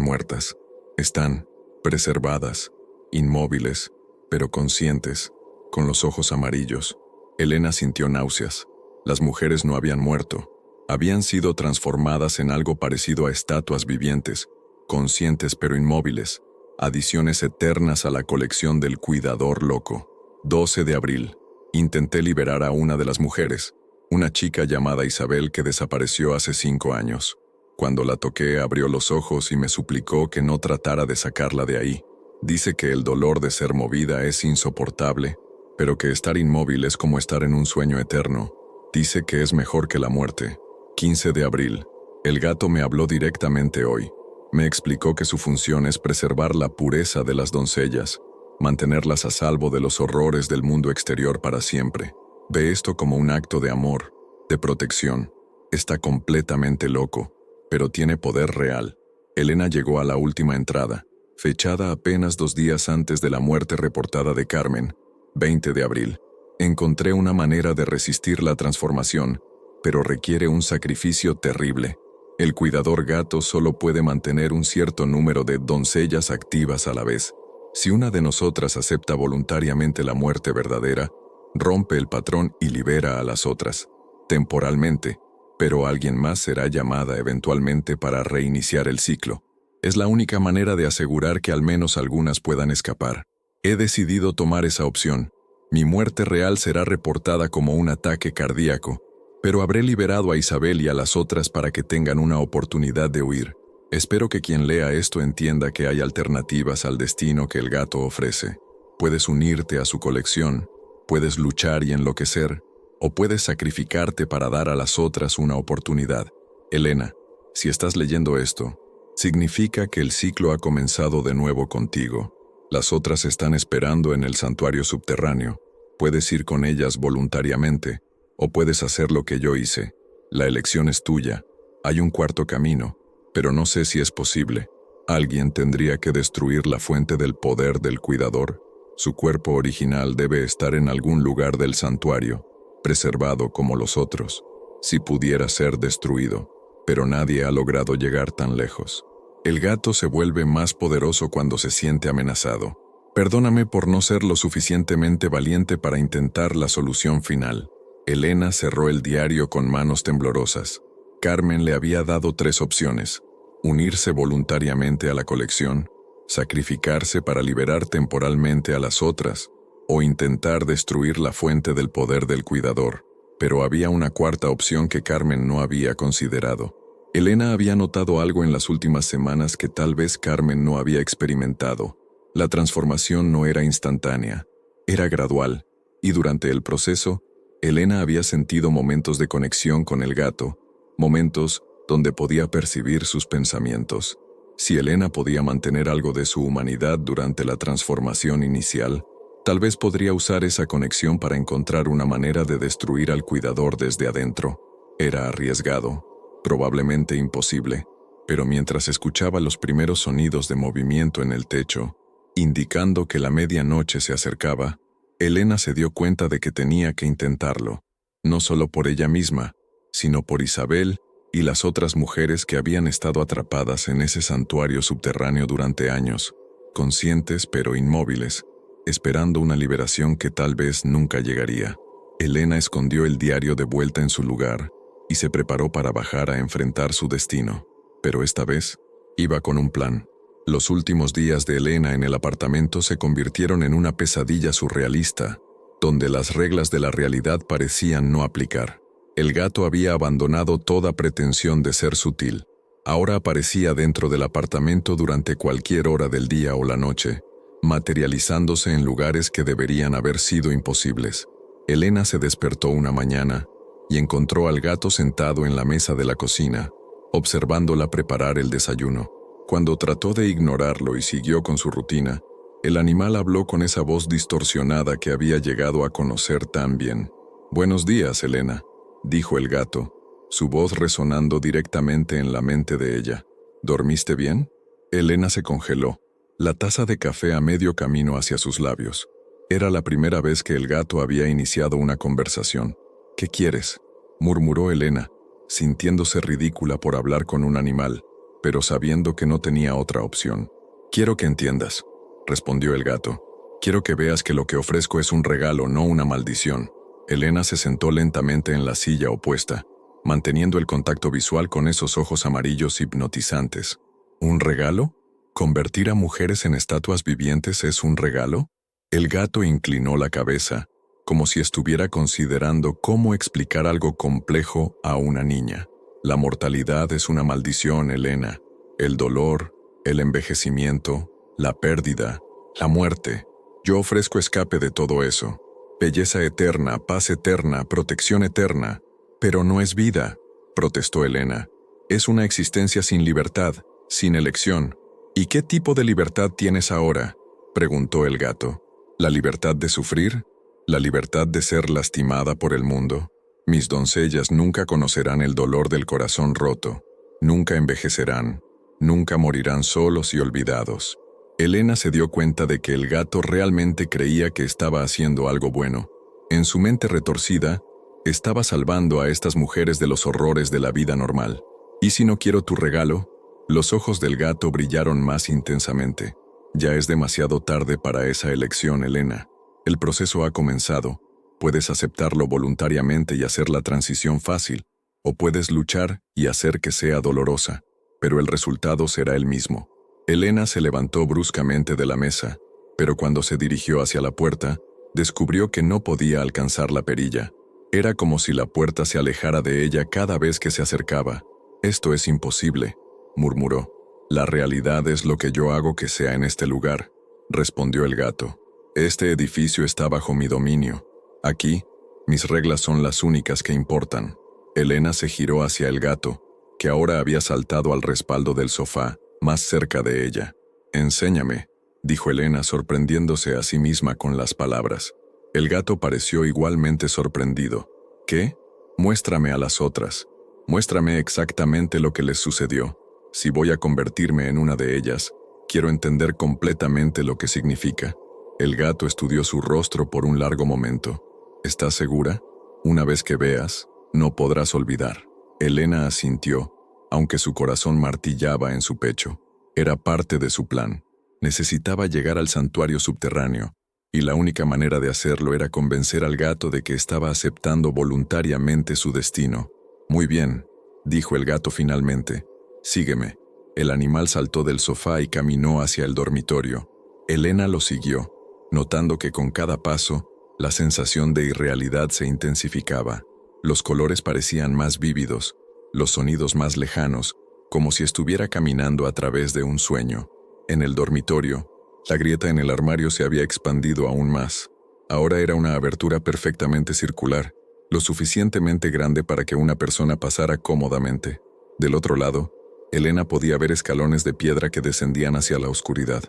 muertas. Están preservadas, inmóviles, pero conscientes, con los ojos amarillos. Elena sintió náuseas. Las mujeres no habían muerto. Habían sido transformadas en algo parecido a estatuas vivientes, conscientes pero inmóviles. Adiciones eternas a la colección del cuidador loco. 12 de abril. Intenté liberar a una de las mujeres, una chica llamada Isabel que desapareció hace 5 años. Cuando la toqué, abrió los ojos y me suplicó que no tratara de sacarla de ahí. Dice que el dolor de ser movida es insoportable, pero que estar inmóvil es como estar en un sueño eterno. Dice que es mejor que la muerte. 15 de abril. El gato me habló directamente hoy. Me explicó que su función es preservar la pureza de las doncellas, mantenerlas a salvo de los horrores del mundo exterior para siempre. Ve esto como un acto de amor, de protección. Está completamente loco, pero tiene poder real. Elena llegó a la última entrada, fechada apenas 2 días antes de la muerte reportada de Carmen, 20 de abril. Encontré una manera de resistir la transformación, pero requiere un sacrificio terrible. El cuidador gato solo puede mantener un cierto número de doncellas activas a la vez. Si una de nosotras acepta voluntariamente la muerte verdadera, rompe el patrón y libera a las otras, temporalmente, pero alguien más será llamada eventualmente para reiniciar el ciclo. Es la única manera de asegurar que al menos algunas puedan escapar. He decidido tomar esa opción. Mi muerte real será reportada como un ataque cardíaco, pero habré liberado a Isabel y a las otras para que tengan una oportunidad de huir. Espero que quien lea esto entienda que hay alternativas al destino que el gato ofrece. Puedes unirte a su colección, puedes luchar y enloquecer, o puedes sacrificarte para dar a las otras una oportunidad. Elena, si estás leyendo esto, significa que el ciclo ha comenzado de nuevo contigo. Las otras están esperando en el santuario subterráneo. Puedes ir con ellas voluntariamente, o puedes hacer lo que yo hice. La elección es tuya. Hay un cuarto camino, pero no sé si es posible. Alguien tendría que destruir la fuente del poder del cuidador. Su cuerpo original debe estar en algún lugar del santuario, preservado como los otros, si pudiera ser destruido, pero nadie ha logrado llegar tan lejos. El gato se vuelve más poderoso cuando se siente amenazado. Perdóname por no ser lo suficientemente valiente para intentar la solución final. Elena cerró el diario con manos temblorosas. Carmen le había dado 3 opciones: unirse voluntariamente a la colección, sacrificarse para liberar temporalmente a las otras, o intentar destruir la fuente del poder del cuidador. Pero había una cuarta opción que Carmen no había considerado. Elena había notado algo en las últimas semanas que tal vez Carmen no había experimentado. La transformación no era instantánea, era gradual, y durante el proceso, Elena había sentido momentos de conexión con el gato, momentos donde podía percibir sus pensamientos. Si Elena podía mantener algo de su humanidad durante la transformación inicial, tal vez podría usar esa conexión para encontrar una manera de destruir al cuidador desde adentro. Era arriesgado, probablemente imposible, pero mientras escuchaba los primeros sonidos de movimiento en el techo, indicando que la medianoche se acercaba, Elena se dio cuenta de que tenía que intentarlo, no solo por ella misma, sino por Isabel y las otras mujeres que habían estado atrapadas en ese santuario subterráneo durante años, conscientes pero inmóviles, esperando una liberación que tal vez nunca llegaría. Elena escondió el diario de vuelta en su lugar y se preparó para bajar a enfrentar su destino. Pero esta vez, iba con un plan. Los últimos días de Elena en el apartamento se convirtieron en una pesadilla surrealista, donde las reglas de la realidad parecían no aplicar. El gato había abandonado toda pretensión de ser sutil. Ahora aparecía dentro del apartamento durante cualquier hora del día o la noche, materializándose en lugares que deberían haber sido imposibles. Elena se despertó una mañana y encontró al gato sentado en la mesa de la cocina, observándola preparar el desayuno. Cuando trató de ignorarlo y siguió con su rutina, el animal habló con esa voz distorsionada que había llegado a conocer tan bien. «Buenos días, Elena», dijo el gato, su voz resonando directamente en la mente de ella. «¿Dormiste bien?» Elena se congeló, la taza de café a medio camino hacia sus labios. Era la primera vez que el gato había iniciado una conversación. «¿Qué quieres?», murmuró Elena, sintiéndose ridícula por hablar con un animal, pero sabiendo que no tenía otra opción. «Quiero que entiendas», respondió el gato. «Quiero que veas que lo que ofrezco es un regalo, no una maldición». Elena se sentó lentamente en la silla opuesta, manteniendo el contacto visual con esos ojos amarillos hipnotizantes. ¿Un regalo? ¿Convertir a mujeres en estatuas vivientes es un regalo? El gato inclinó la cabeza, como si estuviera considerando cómo explicar algo complejo a una niña. La mortalidad es una maldición, Elena. El dolor, el envejecimiento, la pérdida, la muerte. Yo ofrezco escape de todo eso. Belleza eterna, paz eterna, protección eterna. Pero no es vida, protestó Elena. Es una existencia sin libertad, sin elección. ¿Y qué tipo de libertad tienes ahora?, preguntó el gato. ¿La libertad de sufrir? ¿La libertad de ser lastimada por el mundo? Mis doncellas nunca conocerán el dolor del corazón roto, nunca envejecerán, nunca morirán solos y olvidados. Elena se dio cuenta de que el gato realmente creía que estaba haciendo algo bueno. En su mente retorcida, estaba salvando a estas mujeres de los horrores de la vida normal. ¿Y si no quiero tu regalo? Los ojos del gato brillaron más intensamente. Ya es demasiado tarde para esa elección, Elena. El proceso ha comenzado. Puedes aceptarlo voluntariamente y hacer la transición fácil, o puedes luchar y hacer que sea dolorosa, pero el resultado será el mismo. Elena se levantó bruscamente de la mesa, pero cuando se dirigió hacia la puerta, descubrió que no podía alcanzar la perilla. Era como si la puerta se alejara de ella cada vez que se acercaba. «Esto es imposible», murmuró. «La realidad es lo que yo hago que sea en este lugar», respondió el gato. Este edificio está bajo mi dominio. Aquí, mis reglas son las únicas que importan. Elena se giró hacia el gato, que ahora había saltado al respaldo del sofá, más cerca de ella. «Enséñame», dijo Elena, sorprendiéndose a sí misma con las palabras. El gato pareció igualmente sorprendido. «¿Qué? Muéstrame a las otras. Muéstrame exactamente lo que les sucedió. Si voy a convertirme en una de ellas, quiero entender completamente lo que significa». El gato estudió su rostro por un largo momento. «¿Estás segura? Una vez que veas, no podrás olvidar». Elena asintió, aunque su corazón martillaba en su pecho. Era parte de su plan. Necesitaba llegar al santuario subterráneo, y la única manera de hacerlo era convencer al gato de que estaba aceptando voluntariamente su destino. «Muy bien», dijo el gato finalmente. «Sígueme». El animal saltó del sofá y caminó hacia el dormitorio. Elena lo siguió, notando que con cada paso, la sensación de irrealidad se intensificaba. Los colores parecían más vívidos, los sonidos más lejanos, como si estuviera caminando a través de un sueño. En el dormitorio, la grieta en el armario se había expandido aún más. Ahora era una abertura perfectamente circular, lo suficientemente grande para que una persona pasara cómodamente. Del otro lado, Elena podía ver escalones de piedra que descendían hacia la oscuridad.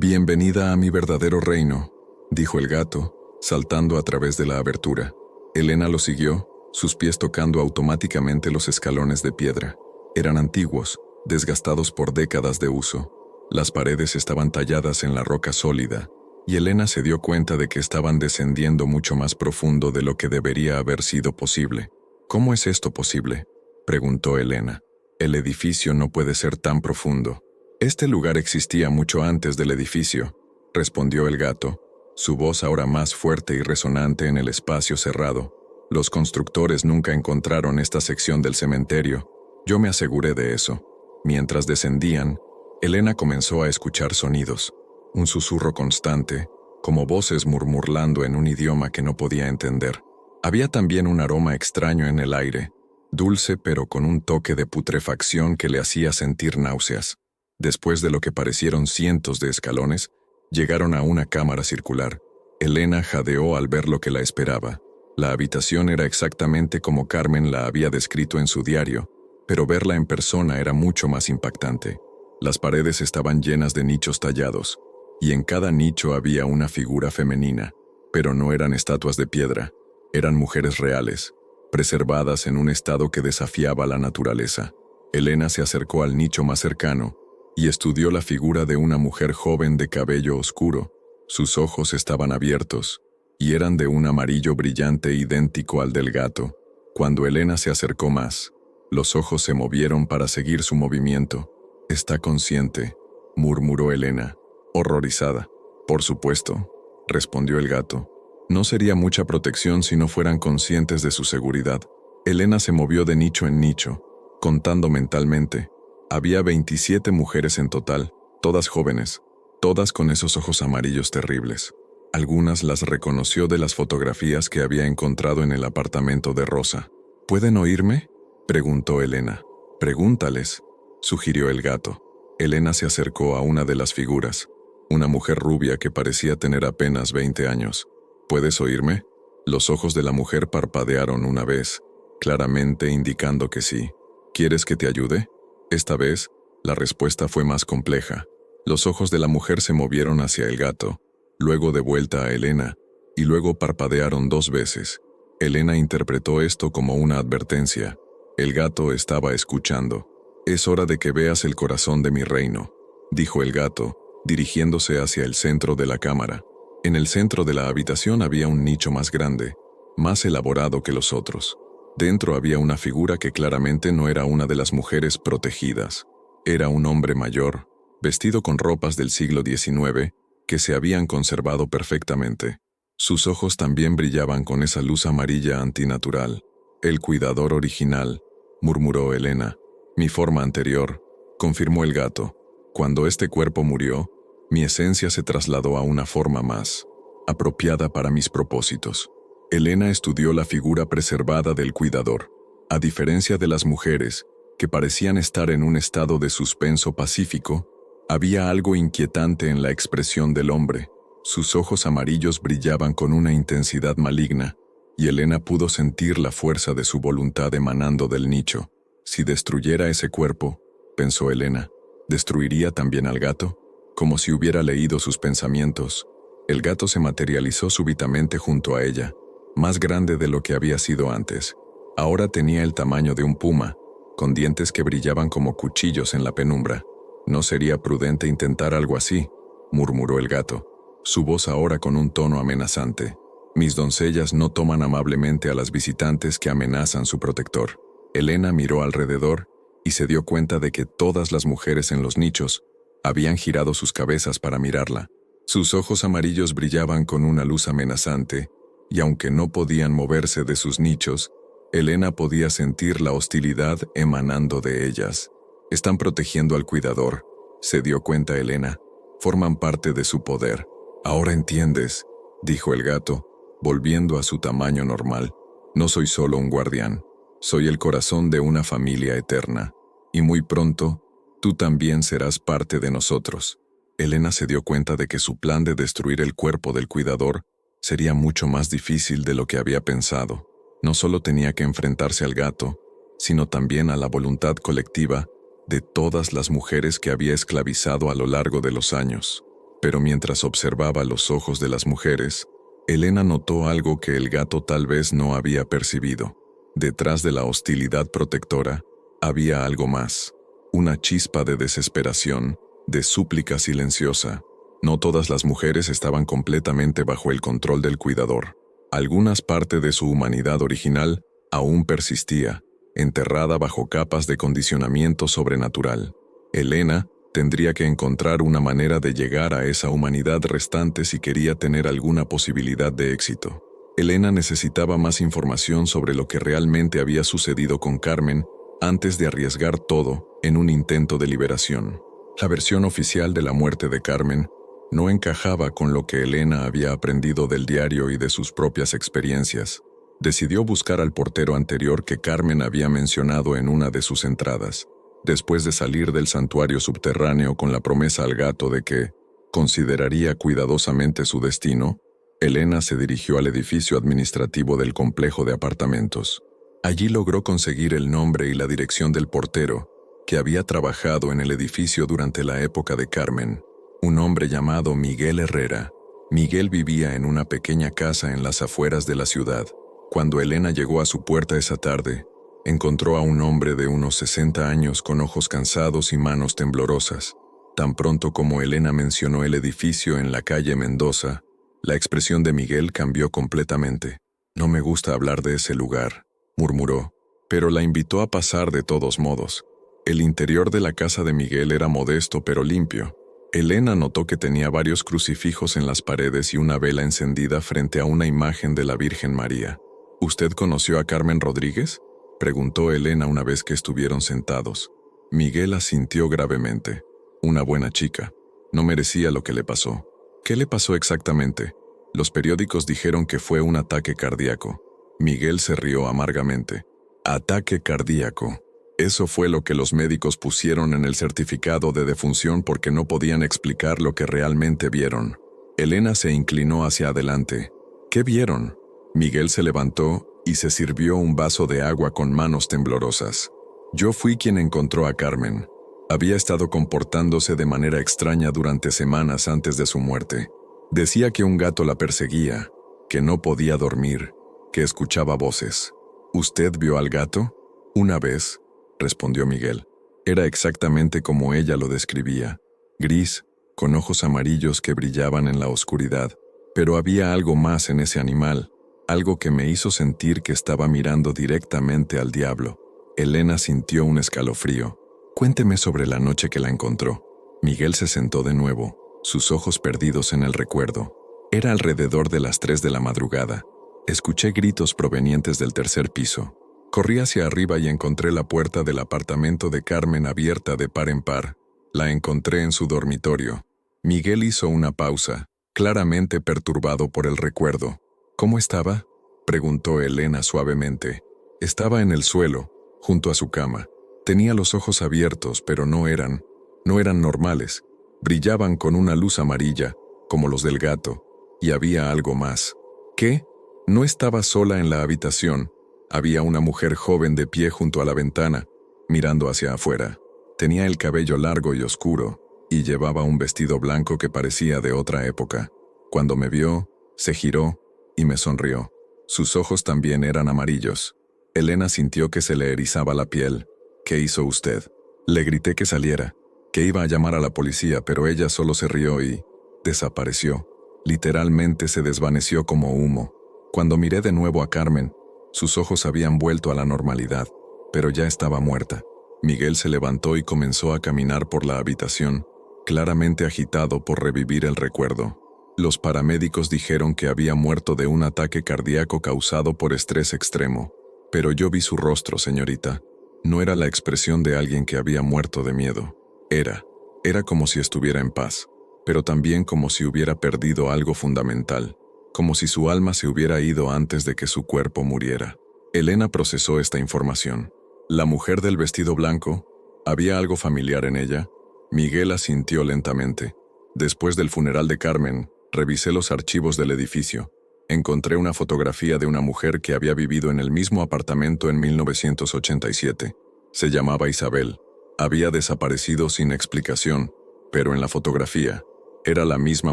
«Bienvenida a mi verdadero reino», dijo el gato, saltando a través de la abertura. Elena lo siguió, sus pies tocando automáticamente los escalones de piedra. Eran antiguos, desgastados por décadas de uso. Las paredes estaban talladas en la roca sólida, y Elena se dio cuenta de que estaban descendiendo mucho más profundo de lo que debería haber sido posible. «¿Cómo es esto posible?», preguntó Elena. «El edificio no puede ser tan profundo». «Este lugar existía mucho antes del edificio», respondió el gato, su voz ahora más fuerte y resonante en el espacio cerrado. «Los constructores nunca encontraron esta sección del cementerio. Yo me aseguré de eso». Mientras descendían, Elena comenzó a escuchar sonidos, un susurro constante, como voces murmurando en un idioma que no podía entender. Había también un aroma extraño en el aire, dulce pero con un toque de putrefacción que le hacía sentir náuseas. Después de lo que parecieron cientos de escalones, llegaron a una cámara circular. Elena jadeó al ver lo que la esperaba. La habitación era exactamente como Carmen la había descrito en su diario, pero verla en persona era mucho más impactante. Las paredes estaban llenas de nichos tallados, y en cada nicho había una figura femenina, pero no eran estatuas de piedra, eran mujeres reales, preservadas en un estado que desafiaba la naturaleza. Elena se acercó al nicho más cercano y estudió la figura de una mujer joven de cabello oscuro. Sus ojos estaban abiertos, y eran de un amarillo brillante idéntico al del gato. Cuando Elena se acercó más, los ojos se movieron para seguir su movimiento. «Está consciente», murmuró Elena, horrorizada. «Por supuesto», respondió el gato. «No sería mucha protección si no fueran conscientes de su seguridad». Elena se movió de nicho en nicho, contando mentalmente. Había 27 mujeres en total, todas jóvenes, todas con esos ojos amarillos terribles. Algunas las reconoció de las fotografías que había encontrado en el apartamento de Rosa. «¿Pueden oírme?», preguntó Elena. «Pregúntales», sugirió el gato. Elena se acercó a una de las figuras, una mujer rubia que parecía tener apenas 20 años. «¿Puedes oírme?». Los ojos de la mujer parpadearon una vez, claramente indicando que sí. «¿Quieres que te ayude?». Esta vez, la respuesta fue más compleja. Los ojos de la mujer se movieron hacia el gato, luego de vuelta a Elena, y luego parpadearon 2 veces. Elena interpretó esto como una advertencia. El gato estaba escuchando. «Es hora de que veas el corazón de mi reino», dijo el gato, dirigiéndose hacia el centro de la cámara. En el centro de la habitación había un nicho más grande, más elaborado que los otros. Dentro había una figura que claramente no era una de las mujeres protegidas. Era un hombre mayor, vestido con ropas del siglo XIX, que se habían conservado perfectamente. Sus ojos también brillaban con esa luz amarilla antinatural. «El cuidador original», murmuró Elena. «Mi forma anterior», confirmó el gato. «Cuando este cuerpo murió, mi esencia se trasladó a una forma más apropiada para mis propósitos». Elena estudió la figura preservada del cuidador. A diferencia de las mujeres, que parecían estar en un estado de suspenso pacífico, había algo inquietante en la expresión del hombre. Sus ojos amarillos brillaban con una intensidad maligna, y Elena pudo sentir la fuerza de su voluntad emanando del nicho. Si destruyera ese cuerpo, pensó Elena, ¿destruiría también al gato? Como si hubiera leído sus pensamientos. El gato se materializó súbitamente junto a ella, más grande de lo que había sido antes. Ahora tenía el tamaño de un puma, con dientes que brillaban como cuchillos en la penumbra. «No sería prudente intentar algo así», murmuró el gato, su voz ahora con un tono amenazante. «Mis doncellas no toman amablemente a las visitantes que amenazan su protector». Elena miró alrededor y se dio cuenta de que todas las mujeres en los nichos habían girado sus cabezas para mirarla. Sus ojos amarillos brillaban con una luz amenazante, y aunque no podían moverse de sus nichos, Elena podía sentir la hostilidad emanando de ellas. «Están protegiendo al cuidador», se dio cuenta Elena. «Forman parte de su poder». «Ahora entiendes», dijo el gato, volviendo a su tamaño normal. «No soy solo un guardián. Soy el corazón de una familia eterna. Y muy pronto, tú también serás parte de nosotros». Elena se dio cuenta de que su plan de destruir el cuerpo del cuidador sería mucho más difícil de lo que había pensado. No solo tenía que enfrentarse al gato, sino también a la voluntad colectiva de todas las mujeres que había esclavizado a lo largo de los años. Pero mientras observaba los ojos de las mujeres, Elena notó algo que el gato tal vez no había percibido. Detrás de la hostilidad protectora, había algo más. Una chispa de desesperación, de súplica silenciosa. No todas las mujeres estaban completamente bajo el control del cuidador. Algunas parte de su humanidad original aún persistía, enterrada bajo capas de condicionamiento sobrenatural. Elena tendría que encontrar una manera de llegar a esa humanidad restante si quería tener alguna posibilidad de éxito. Elena necesitaba más información sobre lo que realmente había sucedido con Carmen antes de arriesgar todo en un intento de liberación. La versión oficial de la muerte de Carmen no encajaba con lo que Elena había aprendido del diario y de sus propias experiencias. Decidió buscar al portero anterior que Carmen había mencionado en una de sus entradas. Después de salir del santuario subterráneo con la promesa al gato de que consideraría cuidadosamente su destino, Elena se dirigió al edificio administrativo del complejo de apartamentos. Allí logró conseguir el nombre y la dirección del portero, que había trabajado en el edificio durante la época de Carmen. Un hombre llamado Miguel Herrera. Miguel vivía en una pequeña casa en las afueras de la ciudad. Cuando Elena llegó a su puerta esa tarde, encontró a un hombre de unos 60 años con ojos cansados y manos temblorosas. Tan pronto como Elena mencionó el edificio en la calle Mendoza, la expresión de Miguel cambió completamente. «No me gusta hablar de ese lugar», murmuró, pero la invitó a pasar de todos modos. El interior de la casa de Miguel era modesto pero limpio. Elena notó que tenía varios crucifijos en las paredes y una vela encendida frente a una imagen de la Virgen María. «¿Usted conoció a Carmen Rodríguez?», preguntó Elena una vez que estuvieron sentados. Miguel asintió gravemente. «Una buena chica. No merecía lo que le pasó». «¿Qué le pasó exactamente?». «Los periódicos dijeron que fue un ataque cardíaco». Miguel se rió amargamente. «Ataque cardíaco. Eso fue lo que los médicos pusieron en el certificado de defunción porque no podían explicar lo que realmente vieron». Elena se inclinó hacia adelante. «¿Qué vieron?». Miguel se levantó y se sirvió un vaso de agua con manos temblorosas. «Yo fui quien encontró a Carmen. Había estado comportándose de manera extraña durante semanas antes de su muerte. Decía que un gato la perseguía, que no podía dormir, que escuchaba voces». «¿Usted vio al gato?». «Una vez», respondió Miguel. Era exactamente como ella lo describía, gris, con ojos amarillos que brillaban en la oscuridad. Pero había algo más en ese animal, algo que me hizo sentir que estaba mirando directamente al diablo. Elena sintió un escalofrío. «Cuénteme sobre la noche que la encontró». Miguel se sentó de nuevo, sus ojos perdidos en el recuerdo. Era alrededor de las 3 de la madrugada. Escuché gritos provenientes del tercer piso. Corrí hacia arriba y encontré la puerta del apartamento de Carmen abierta de par en par. La encontré en su dormitorio. Miguel hizo una pausa, claramente perturbado por el recuerdo. «¿Cómo estaba?», preguntó Elena suavemente. Estaba en el suelo, junto a su cama. Tenía los ojos abiertos, pero no eran normales. Brillaban con una luz amarilla, como los del gato, y había algo más. ¿Qué? No estaba sola en la habitación. Había una mujer joven de pie junto a la ventana, mirando hacia afuera. Tenía el cabello largo y oscuro, y llevaba un vestido blanco que parecía de otra época. Cuando me vio, se giró y me sonrió. Sus ojos también eran amarillos. Elena sintió que se le erizaba la piel. ¿Qué hizo usted? Le grité que saliera, que iba a llamar a la policía, pero ella solo se rió y desapareció. Literalmente se desvaneció como humo. Cuando miré de nuevo a Carmen, sus ojos habían vuelto a la normalidad, pero ya estaba muerta. Miguel se levantó y comenzó a caminar por la habitación, claramente agitado por revivir el recuerdo. Los paramédicos dijeron que había muerto de un ataque cardíaco causado por estrés extremo. Pero yo vi su rostro, señorita. No era la expresión de alguien que había muerto de miedo. Era como si estuviera en paz, pero también como si hubiera perdido algo fundamental, como si su alma se hubiera ido antes de que su cuerpo muriera. Elena procesó esta información. La mujer del vestido blanco, ¿había algo familiar en ella? Miguel asintió lentamente. Después del funeral de Carmen, revisé los archivos del edificio. Encontré una fotografía de una mujer que había vivido en el mismo apartamento en 1987. Se llamaba Isabel. Había desaparecido sin explicación, pero en la fotografía era la misma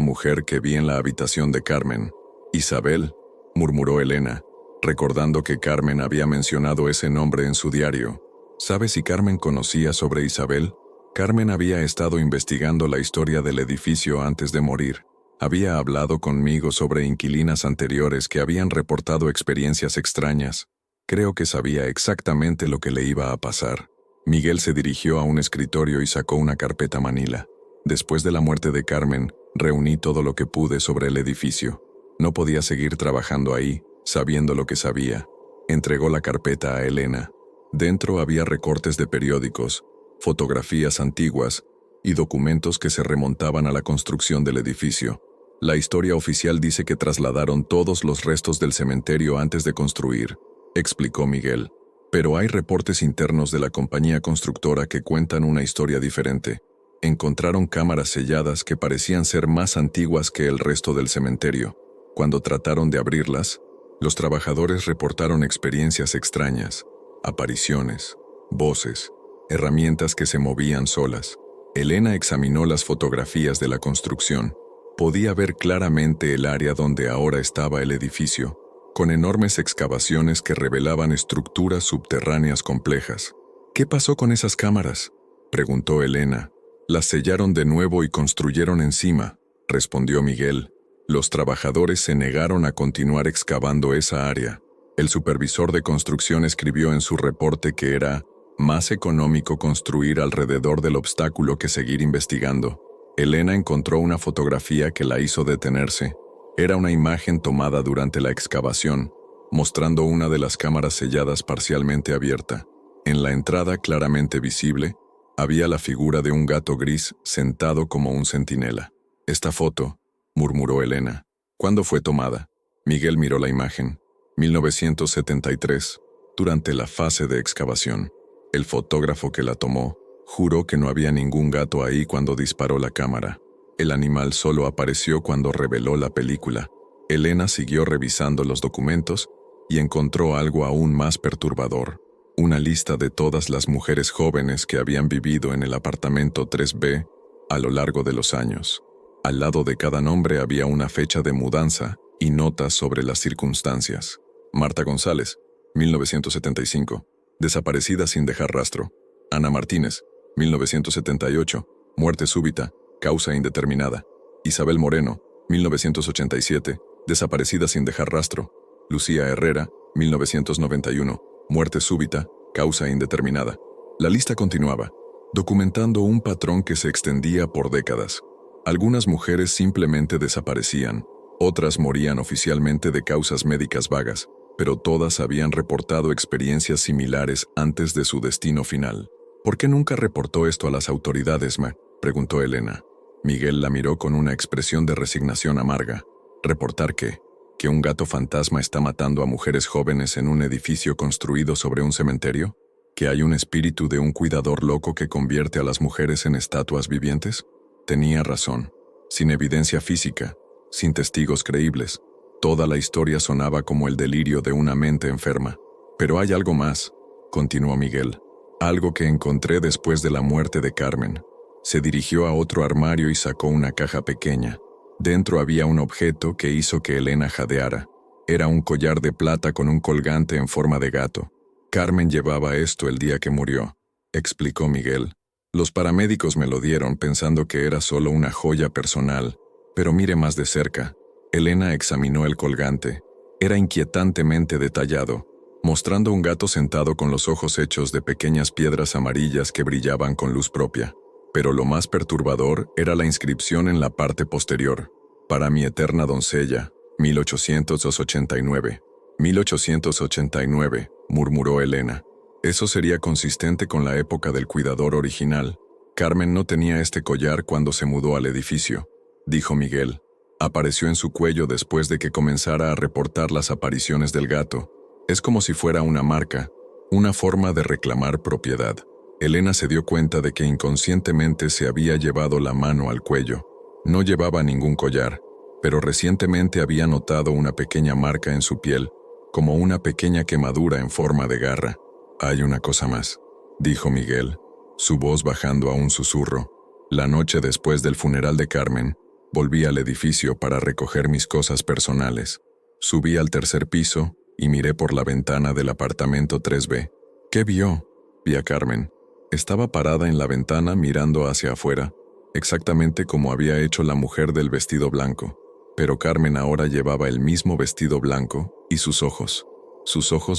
mujer que vi en la habitación de Carmen. Isabel, murmuró Elena, recordando que Carmen había mencionado ese nombre en su diario. ¿Sabe si Carmen conocía sobre Isabel? Carmen había estado investigando la historia del edificio antes de morir. Había hablado conmigo sobre inquilinas anteriores que habían reportado experiencias extrañas. Creo que sabía exactamente lo que le iba a pasar. Miguel se dirigió a un escritorio y sacó una carpeta manila. Después de la muerte de Carmen, reuní todo lo que pude sobre el edificio. No podía seguir trabajando ahí, sabiendo lo que sabía. Entregó la carpeta a Elena. Dentro había recortes de periódicos, fotografías antiguas y documentos que se remontaban a la construcción del edificio. La historia oficial dice que trasladaron todos los restos del cementerio antes de construir, explicó Miguel. Pero hay reportes internos de la compañía constructora que cuentan una historia diferente. Encontraron cámaras selladas que parecían ser más antiguas que el resto del cementerio. Cuando trataron de abrirlas, los trabajadores reportaron experiencias extrañas, apariciones, voces, herramientas que se movían solas. Elena examinó las fotografías de la construcción. Podía ver claramente el área donde ahora estaba el edificio, con enormes excavaciones que revelaban estructuras subterráneas complejas. ¿Qué pasó con esas cámaras?, preguntó Elena. Las sellaron de nuevo y construyeron encima, respondió Miguel. Los trabajadores se negaron a continuar excavando esa área. El supervisor de construcción escribió en su reporte que era más económico construir alrededor del obstáculo que seguir investigando. Elena encontró una fotografía que la hizo detenerse. Era una imagen tomada durante la excavación, mostrando una de las cámaras selladas parcialmente abierta. En la entrada, claramente visible, había la figura de un gato gris sentado como un centinela. «Esta foto», murmuró Elena. «¿Cuándo fue tomada?» Miguel miró la imagen. 1973, durante la fase de excavación. El fotógrafo que la tomó juró que no había ningún gato ahí cuando disparó la cámara. El animal solo apareció cuando reveló la película. Elena siguió revisando los documentos y encontró algo aún más perturbador. Una lista de todas las mujeres jóvenes que habían vivido en el apartamento 3B a lo largo de los años. Al lado de cada nombre había una fecha de mudanza y notas sobre las circunstancias. Marta González, 1975, desaparecida sin dejar rastro. Ana Martínez, 1978, muerte súbita, causa indeterminada. Isabel Moreno, 1987, desaparecida sin dejar rastro. Lucía Herrera, 1991, muerte súbita, causa indeterminada. La lista continuaba, documentando un patrón que se extendía por décadas. Algunas mujeres simplemente desaparecían, otras morían oficialmente de causas médicas vagas, pero todas habían reportado experiencias similares antes de su destino final. ¿Por qué nunca reportó esto a las autoridades, ma?, preguntó Elena. Miguel la miró con una expresión de resignación amarga. ¿Reportar qué? ¿Que un gato fantasma está matando a mujeres jóvenes en un edificio construido sobre un cementerio? ¿Que hay un espíritu de un cuidador loco que convierte a las mujeres en estatuas vivientes? Tenía razón. sin evidencia física, sin testigos creíbles. Toda la historia sonaba como el delirio de una mente enferma. Pero hay algo más, continuó Miguel. Algo que encontré después de la muerte de Carmen. Se dirigió a otro armario y sacó una caja pequeña. Dentro había un objeto que hizo que Elena jadeara. Era un collar de plata con un colgante en forma de gato. Carmen llevaba esto el día que murió, explicó Miguel. Los paramédicos me lo dieron pensando que era solo una joya personal, pero mire más de cerca. Elena examinó el colgante. Era inquietantemente detallado, mostrando un gato sentado con los ojos hechos de pequeñas piedras amarillas que brillaban con luz propia. Pero lo más perturbador era la inscripción en la parte posterior. Para mi eterna doncella, 1889. 1889, murmuró Elena. Eso sería consistente con la época del cuidador original. Carmen no tenía este collar cuando se mudó al edificio, dijo Miguel. Apareció en su cuello después de que comenzara a reportar las apariciones del gato. Es como si fuera una marca, una forma de reclamar propiedad. Elena se dio cuenta de que inconscientemente se había llevado la mano al cuello. No llevaba ningún collar, pero recientemente había notado una pequeña marca en su piel, como una pequeña quemadura en forma de garra. Hay una cosa más, dijo Miguel, su voz bajando a un susurro. La noche después del funeral de Carmen, volví al edificio para recoger mis cosas personales. Subí al tercer piso y miré por la ventana del apartamento 3B. ¿Qué vio? Vi a Carmen. Estaba parada en la ventana mirando hacia afuera, exactamente como había hecho la mujer del vestido blanco. Pero Carmen ahora llevaba el mismo vestido blanco y sus ojos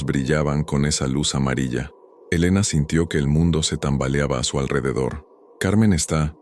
brillaban con esa luz amarilla. Elena sintió que el mundo se tambaleaba a su alrededor. ¿Carmen está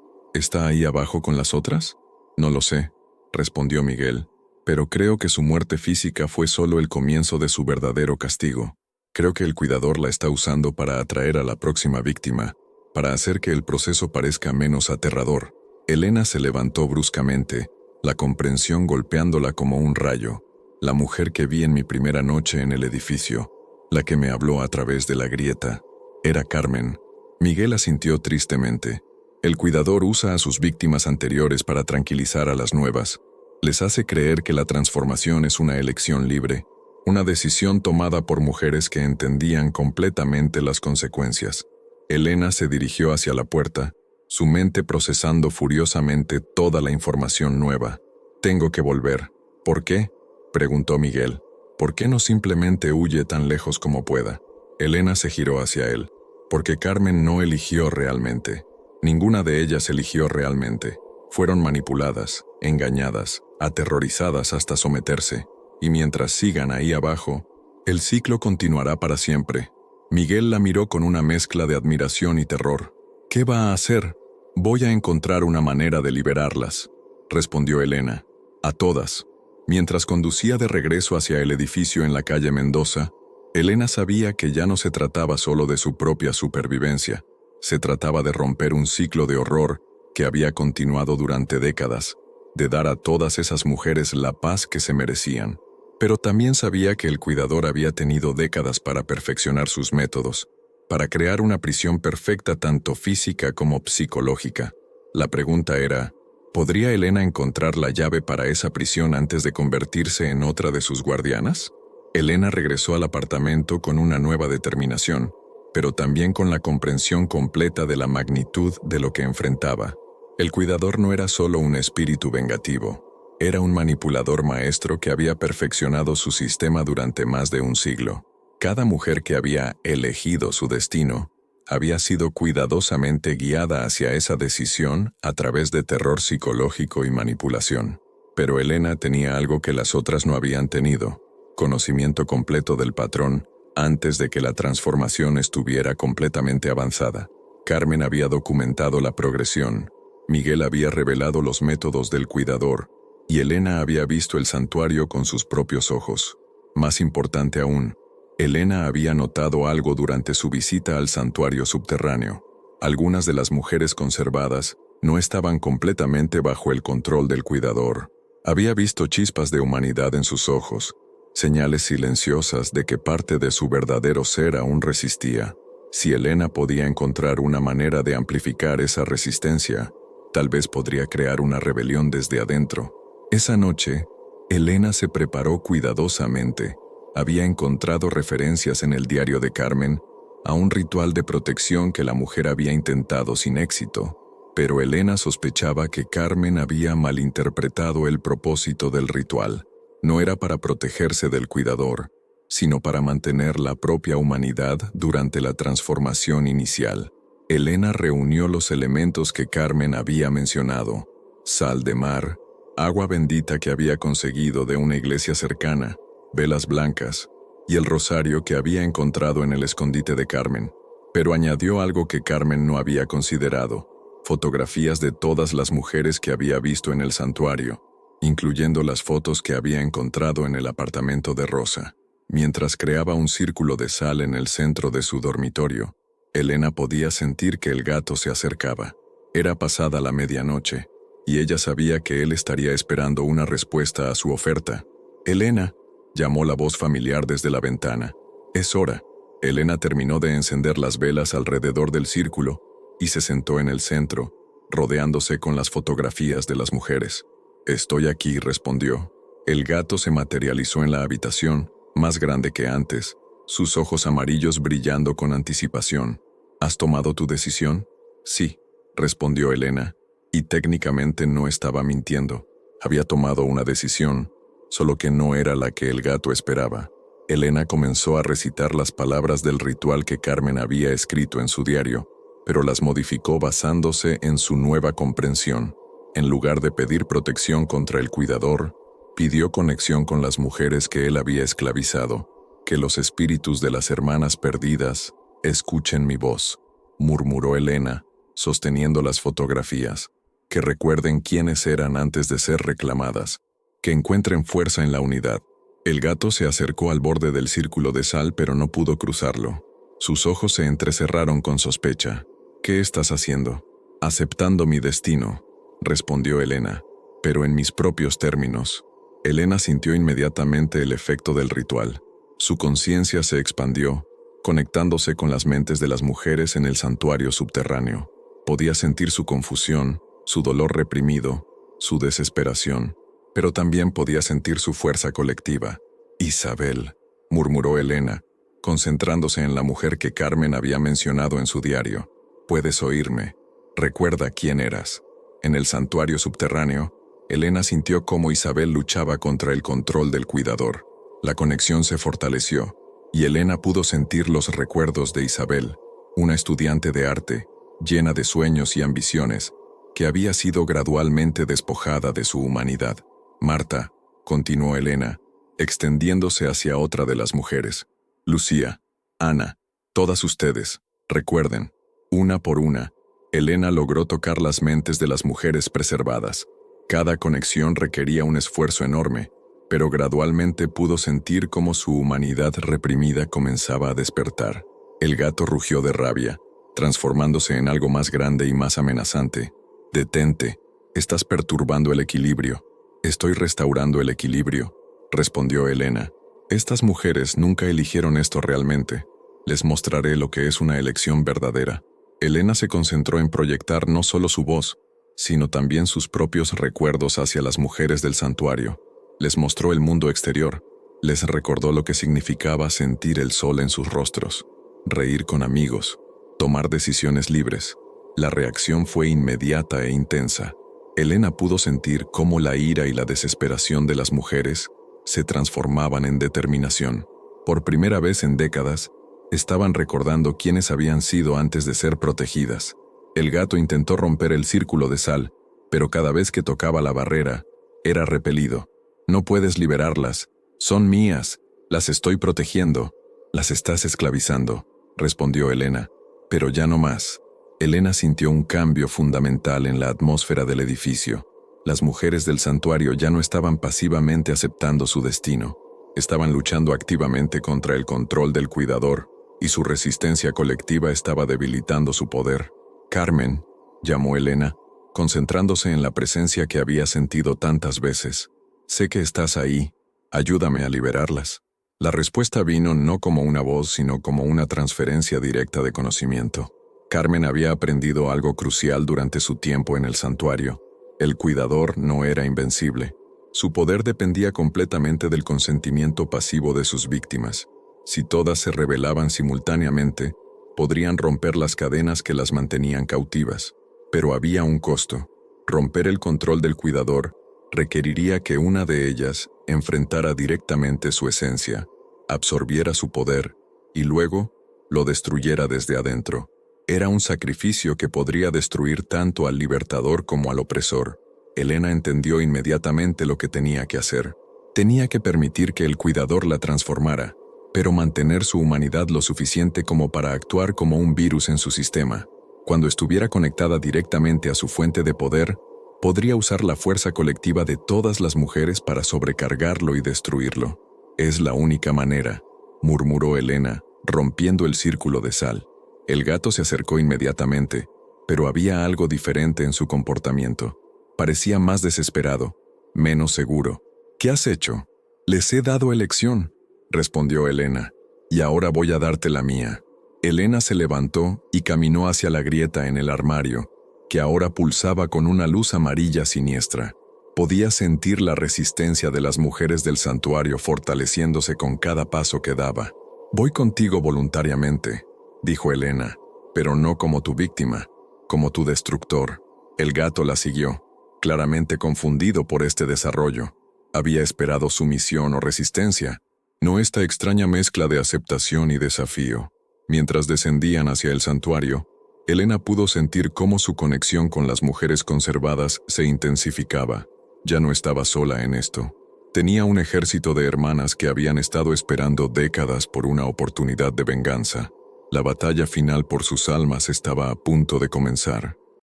ahí abajo con las otras? No lo sé, respondió Miguel, pero creo que su muerte física fue solo el comienzo de su verdadero castigo. Creo que el cuidador la está usando para atraer a la próxima víctima, para hacer que el proceso parezca menos aterrador. Elena se levantó bruscamente, la comprensión golpeándola como un rayo. La mujer que vi en mi primera noche en el edificio, la que me habló a través de la grieta, era Carmen. Miguel asintió tristemente. El cuidador usa a sus víctimas anteriores para tranquilizar a las nuevas. Les hace creer que la transformación es una elección libre, una decisión tomada por mujeres que entendían completamente las consecuencias. Elena se dirigió hacia la puerta, su mente procesando furiosamente toda la información nueva. Tengo que volver. ¿Por qué?, preguntó Miguel. ¿Por qué no simplemente huye tan lejos como pueda? Elena se giró hacia él. Porque Carmen no eligió realmente. Ninguna de ellas eligió realmente. Fueron manipuladas, engañadas, aterrorizadas hasta someterse. Y mientras sigan ahí abajo, el ciclo continuará para siempre. Miguel la miró con una mezcla de admiración y terror. ¿Qué va a hacer? Voy a encontrar una manera de liberarlas, respondió Elena. A todas. Mientras conducía de regreso hacia el edificio en la calle Mendoza, Elena sabía que ya no se trataba solo de su propia supervivencia. Se trataba de romper un ciclo de horror que había continuado durante décadas, de dar a todas esas mujeres la paz que se merecían. Pero también sabía que el cuidador había tenido décadas para perfeccionar sus métodos, para crear una prisión perfecta tanto física como psicológica. La pregunta era, ¿podría Elena encontrar la llave para esa prisión antes de convertirse en otra de sus guardianas? Elena regresó al apartamento con una nueva determinación, pero también con la comprensión completa de la magnitud de lo que enfrentaba. El cuidador no era solo un espíritu vengativo. Era un manipulador maestro que había perfeccionado su sistema durante más de un siglo. Cada mujer que había elegido su destino había sido cuidadosamente guiada hacia esa decisión a través de terror psicológico y manipulación. Pero Elena tenía algo que las otras no habían tenido: conocimiento completo del patrón antes de que la transformación estuviera completamente avanzada. Carmen había documentado la progresión, Miguel había revelado los métodos del cuidador, y Elena había visto el santuario con sus propios ojos. Más importante aún, Elena había notado algo durante su visita al santuario subterráneo. Algunas de las mujeres conservadas no estaban completamente bajo el control del cuidador. Había visto chispas de humanidad en sus ojos, señales silenciosas de que parte de su verdadero ser aún resistía. Si Elena podía encontrar una manera de amplificar esa resistencia, Tal vez podría crear una rebelión desde adentro. Esa noche, Elena se preparó cuidadosamente. Había encontrado referencias en el diario de Carmen a un ritual de protección que la mujer había intentado sin éxito, pero Elena sospechaba que Carmen había malinterpretado el propósito del ritual. No era para protegerse del cuidador, sino para mantener la propia humanidad durante la transformación inicial. Elena reunió los elementos que Carmen había mencionado: sal de mar, agua bendita que había conseguido de una iglesia cercana, velas blancas y el rosario que había encontrado en el escondite de Carmen. Pero añadió algo que Carmen no había considerado: fotografías de todas las mujeres que había visto en el santuario, incluyendo las fotos que había encontrado en el apartamento de Rosa. Mientras creaba un círculo de sal en el centro de su dormitorio, Elena podía sentir que el gato se acercaba. Era pasada la medianoche, y ella sabía que él estaría esperando una respuesta a su oferta. «Elena», llamó la voz familiar desde la ventana. «Es hora». Elena terminó de encender las velas alrededor del círculo y se sentó en el centro, rodeándose con las fotografías de las mujeres. «Estoy aquí», respondió. El gato se materializó en la habitación, más grande que antes, sus ojos amarillos brillando con anticipación. «¿Has tomado tu decisión?» «Sí», respondió Elena, y técnicamente no estaba mintiendo. Había tomado una decisión, solo que no era la que el gato esperaba. Elena comenzó a recitar las palabras del ritual que Carmen había escrito en su diario, pero las modificó basándose en su nueva comprensión. En lugar de pedir protección contra el cuidador, pidió conexión con las mujeres que él había esclavizado. «Que los espíritus de las hermanas perdidas escuchen mi voz», murmuró Elena, sosteniendo las fotografías. «Que recuerden quiénes eran antes de ser reclamadas. Que encuentren fuerza en la unidad». El gato se acercó al borde del círculo de sal, pero no pudo cruzarlo. Sus ojos se entrecerraron con sospecha. «¿Qué estás haciendo?» «Aceptando mi destino», respondió Elena, «pero en mis propios términos». Elena sintió inmediatamente el efecto del ritual. Su conciencia se expandió, conectándose con las mentes de las mujeres en el santuario subterráneo. Podía sentir su confusión, su dolor reprimido, su desesperación, pero también podía sentir su fuerza colectiva. «Isabel», murmuró Elena, concentrándose en la mujer que Carmen había mencionado en su diario. «Puedes oírme. Recuerda quién eras». En el santuario subterráneo, Elena sintió cómo Isabel luchaba contra el control del cuidador. La conexión se fortaleció, y Elena pudo sentir los recuerdos de Isabel, una estudiante de arte, llena de sueños y ambiciones, que había sido gradualmente despojada de su humanidad. «Marta», continuó Elena, extendiéndose hacia otra de las mujeres. «Lucía, Ana, todas ustedes, recuerden». Una por una, Elena logró tocar las mentes de las mujeres preservadas. Cada conexión requería un esfuerzo enorme, pero gradualmente pudo sentir cómo su humanidad reprimida comenzaba a despertar. El gato rugió de rabia, transformándose en algo más grande y más amenazante. «Detente, estás perturbando el equilibrio». «Estoy restaurando el equilibrio», respondió Elena. «Estas mujeres nunca eligieron esto realmente. Les mostraré lo que es una elección verdadera». Elena se concentró en proyectar no solo su voz, sino también sus propios recuerdos hacia las mujeres del santuario. Les mostró el mundo exterior, les recordó lo que significaba sentir el sol en sus rostros, reír con amigos, tomar decisiones libres. La reacción fue inmediata e intensa. Elena pudo sentir cómo la ira y la desesperación de las mujeres se transformaban en determinación. Por primera vez en décadas, estaban recordando quiénes habían sido antes de ser protegidas. El gato intentó romper el círculo de sal, pero cada vez que tocaba la barrera, era repelido. «No puedes liberarlas. Son mías. Las estoy protegiendo». «Las estás esclavizando», respondió Elena. «Pero ya no más». Elena sintió un cambio fundamental en la atmósfera del edificio. Las mujeres del santuario ya no estaban pasivamente aceptando su destino. Estaban luchando activamente contra el control del cuidador, y su resistencia colectiva estaba debilitando su poder. «Carmen», llamó Elena, concentrándose en la presencia que había sentido tantas veces. «Sé que estás ahí. Ayúdame a liberarlas». La respuesta vino no como una voz, sino como una transferencia directa de conocimiento. Carmen había aprendido algo crucial durante su tiempo en el santuario. El cuidador no era invencible. Su poder dependía completamente del consentimiento pasivo de sus víctimas. Si todas se rebelaban simultáneamente, podrían romper las cadenas que las mantenían cautivas. Pero había un costo. Romper el control del cuidador requeriría que una de ellas enfrentara directamente su esencia, absorbiera su poder y luego lo destruyera desde adentro. Era un sacrificio que podría destruir tanto al libertador como al opresor. Elena entendió inmediatamente lo que tenía que hacer. Tenía que permitir que el cuidador la transformara, pero mantener su humanidad lo suficiente como para actuar como un virus en su sistema. Cuando estuviera conectada directamente a su fuente de poder, podría usar la fuerza colectiva de todas las mujeres para sobrecargarlo y destruirlo. «Es la única manera», murmuró Elena, rompiendo el círculo de sal. El gato se acercó inmediatamente, pero había algo diferente en su comportamiento. Parecía más desesperado, menos seguro. «¿Qué has hecho?» «Les he dado elección», respondió Elena, «y ahora voy a darte la mía». Elena se levantó y caminó hacia la grieta en el armario, que ahora pulsaba con una luz amarilla siniestra. Podía sentir la resistencia de las mujeres del santuario fortaleciéndose con cada paso que daba. «Voy contigo voluntariamente», dijo Elena, «pero no como tu víctima, como tu destructor». El gato la siguió, claramente confundido por este desarrollo. Había esperado sumisión o resistencia, no esta extraña mezcla de aceptación y desafío. Mientras descendían hacia el santuario, Elena pudo sentir cómo su conexión con las mujeres conservadas se intensificaba. Ya no estaba sola en esto. Tenía un ejército de hermanas que habían estado esperando décadas por una oportunidad de venganza. La batalla final por sus almas estaba a punto de comenzar.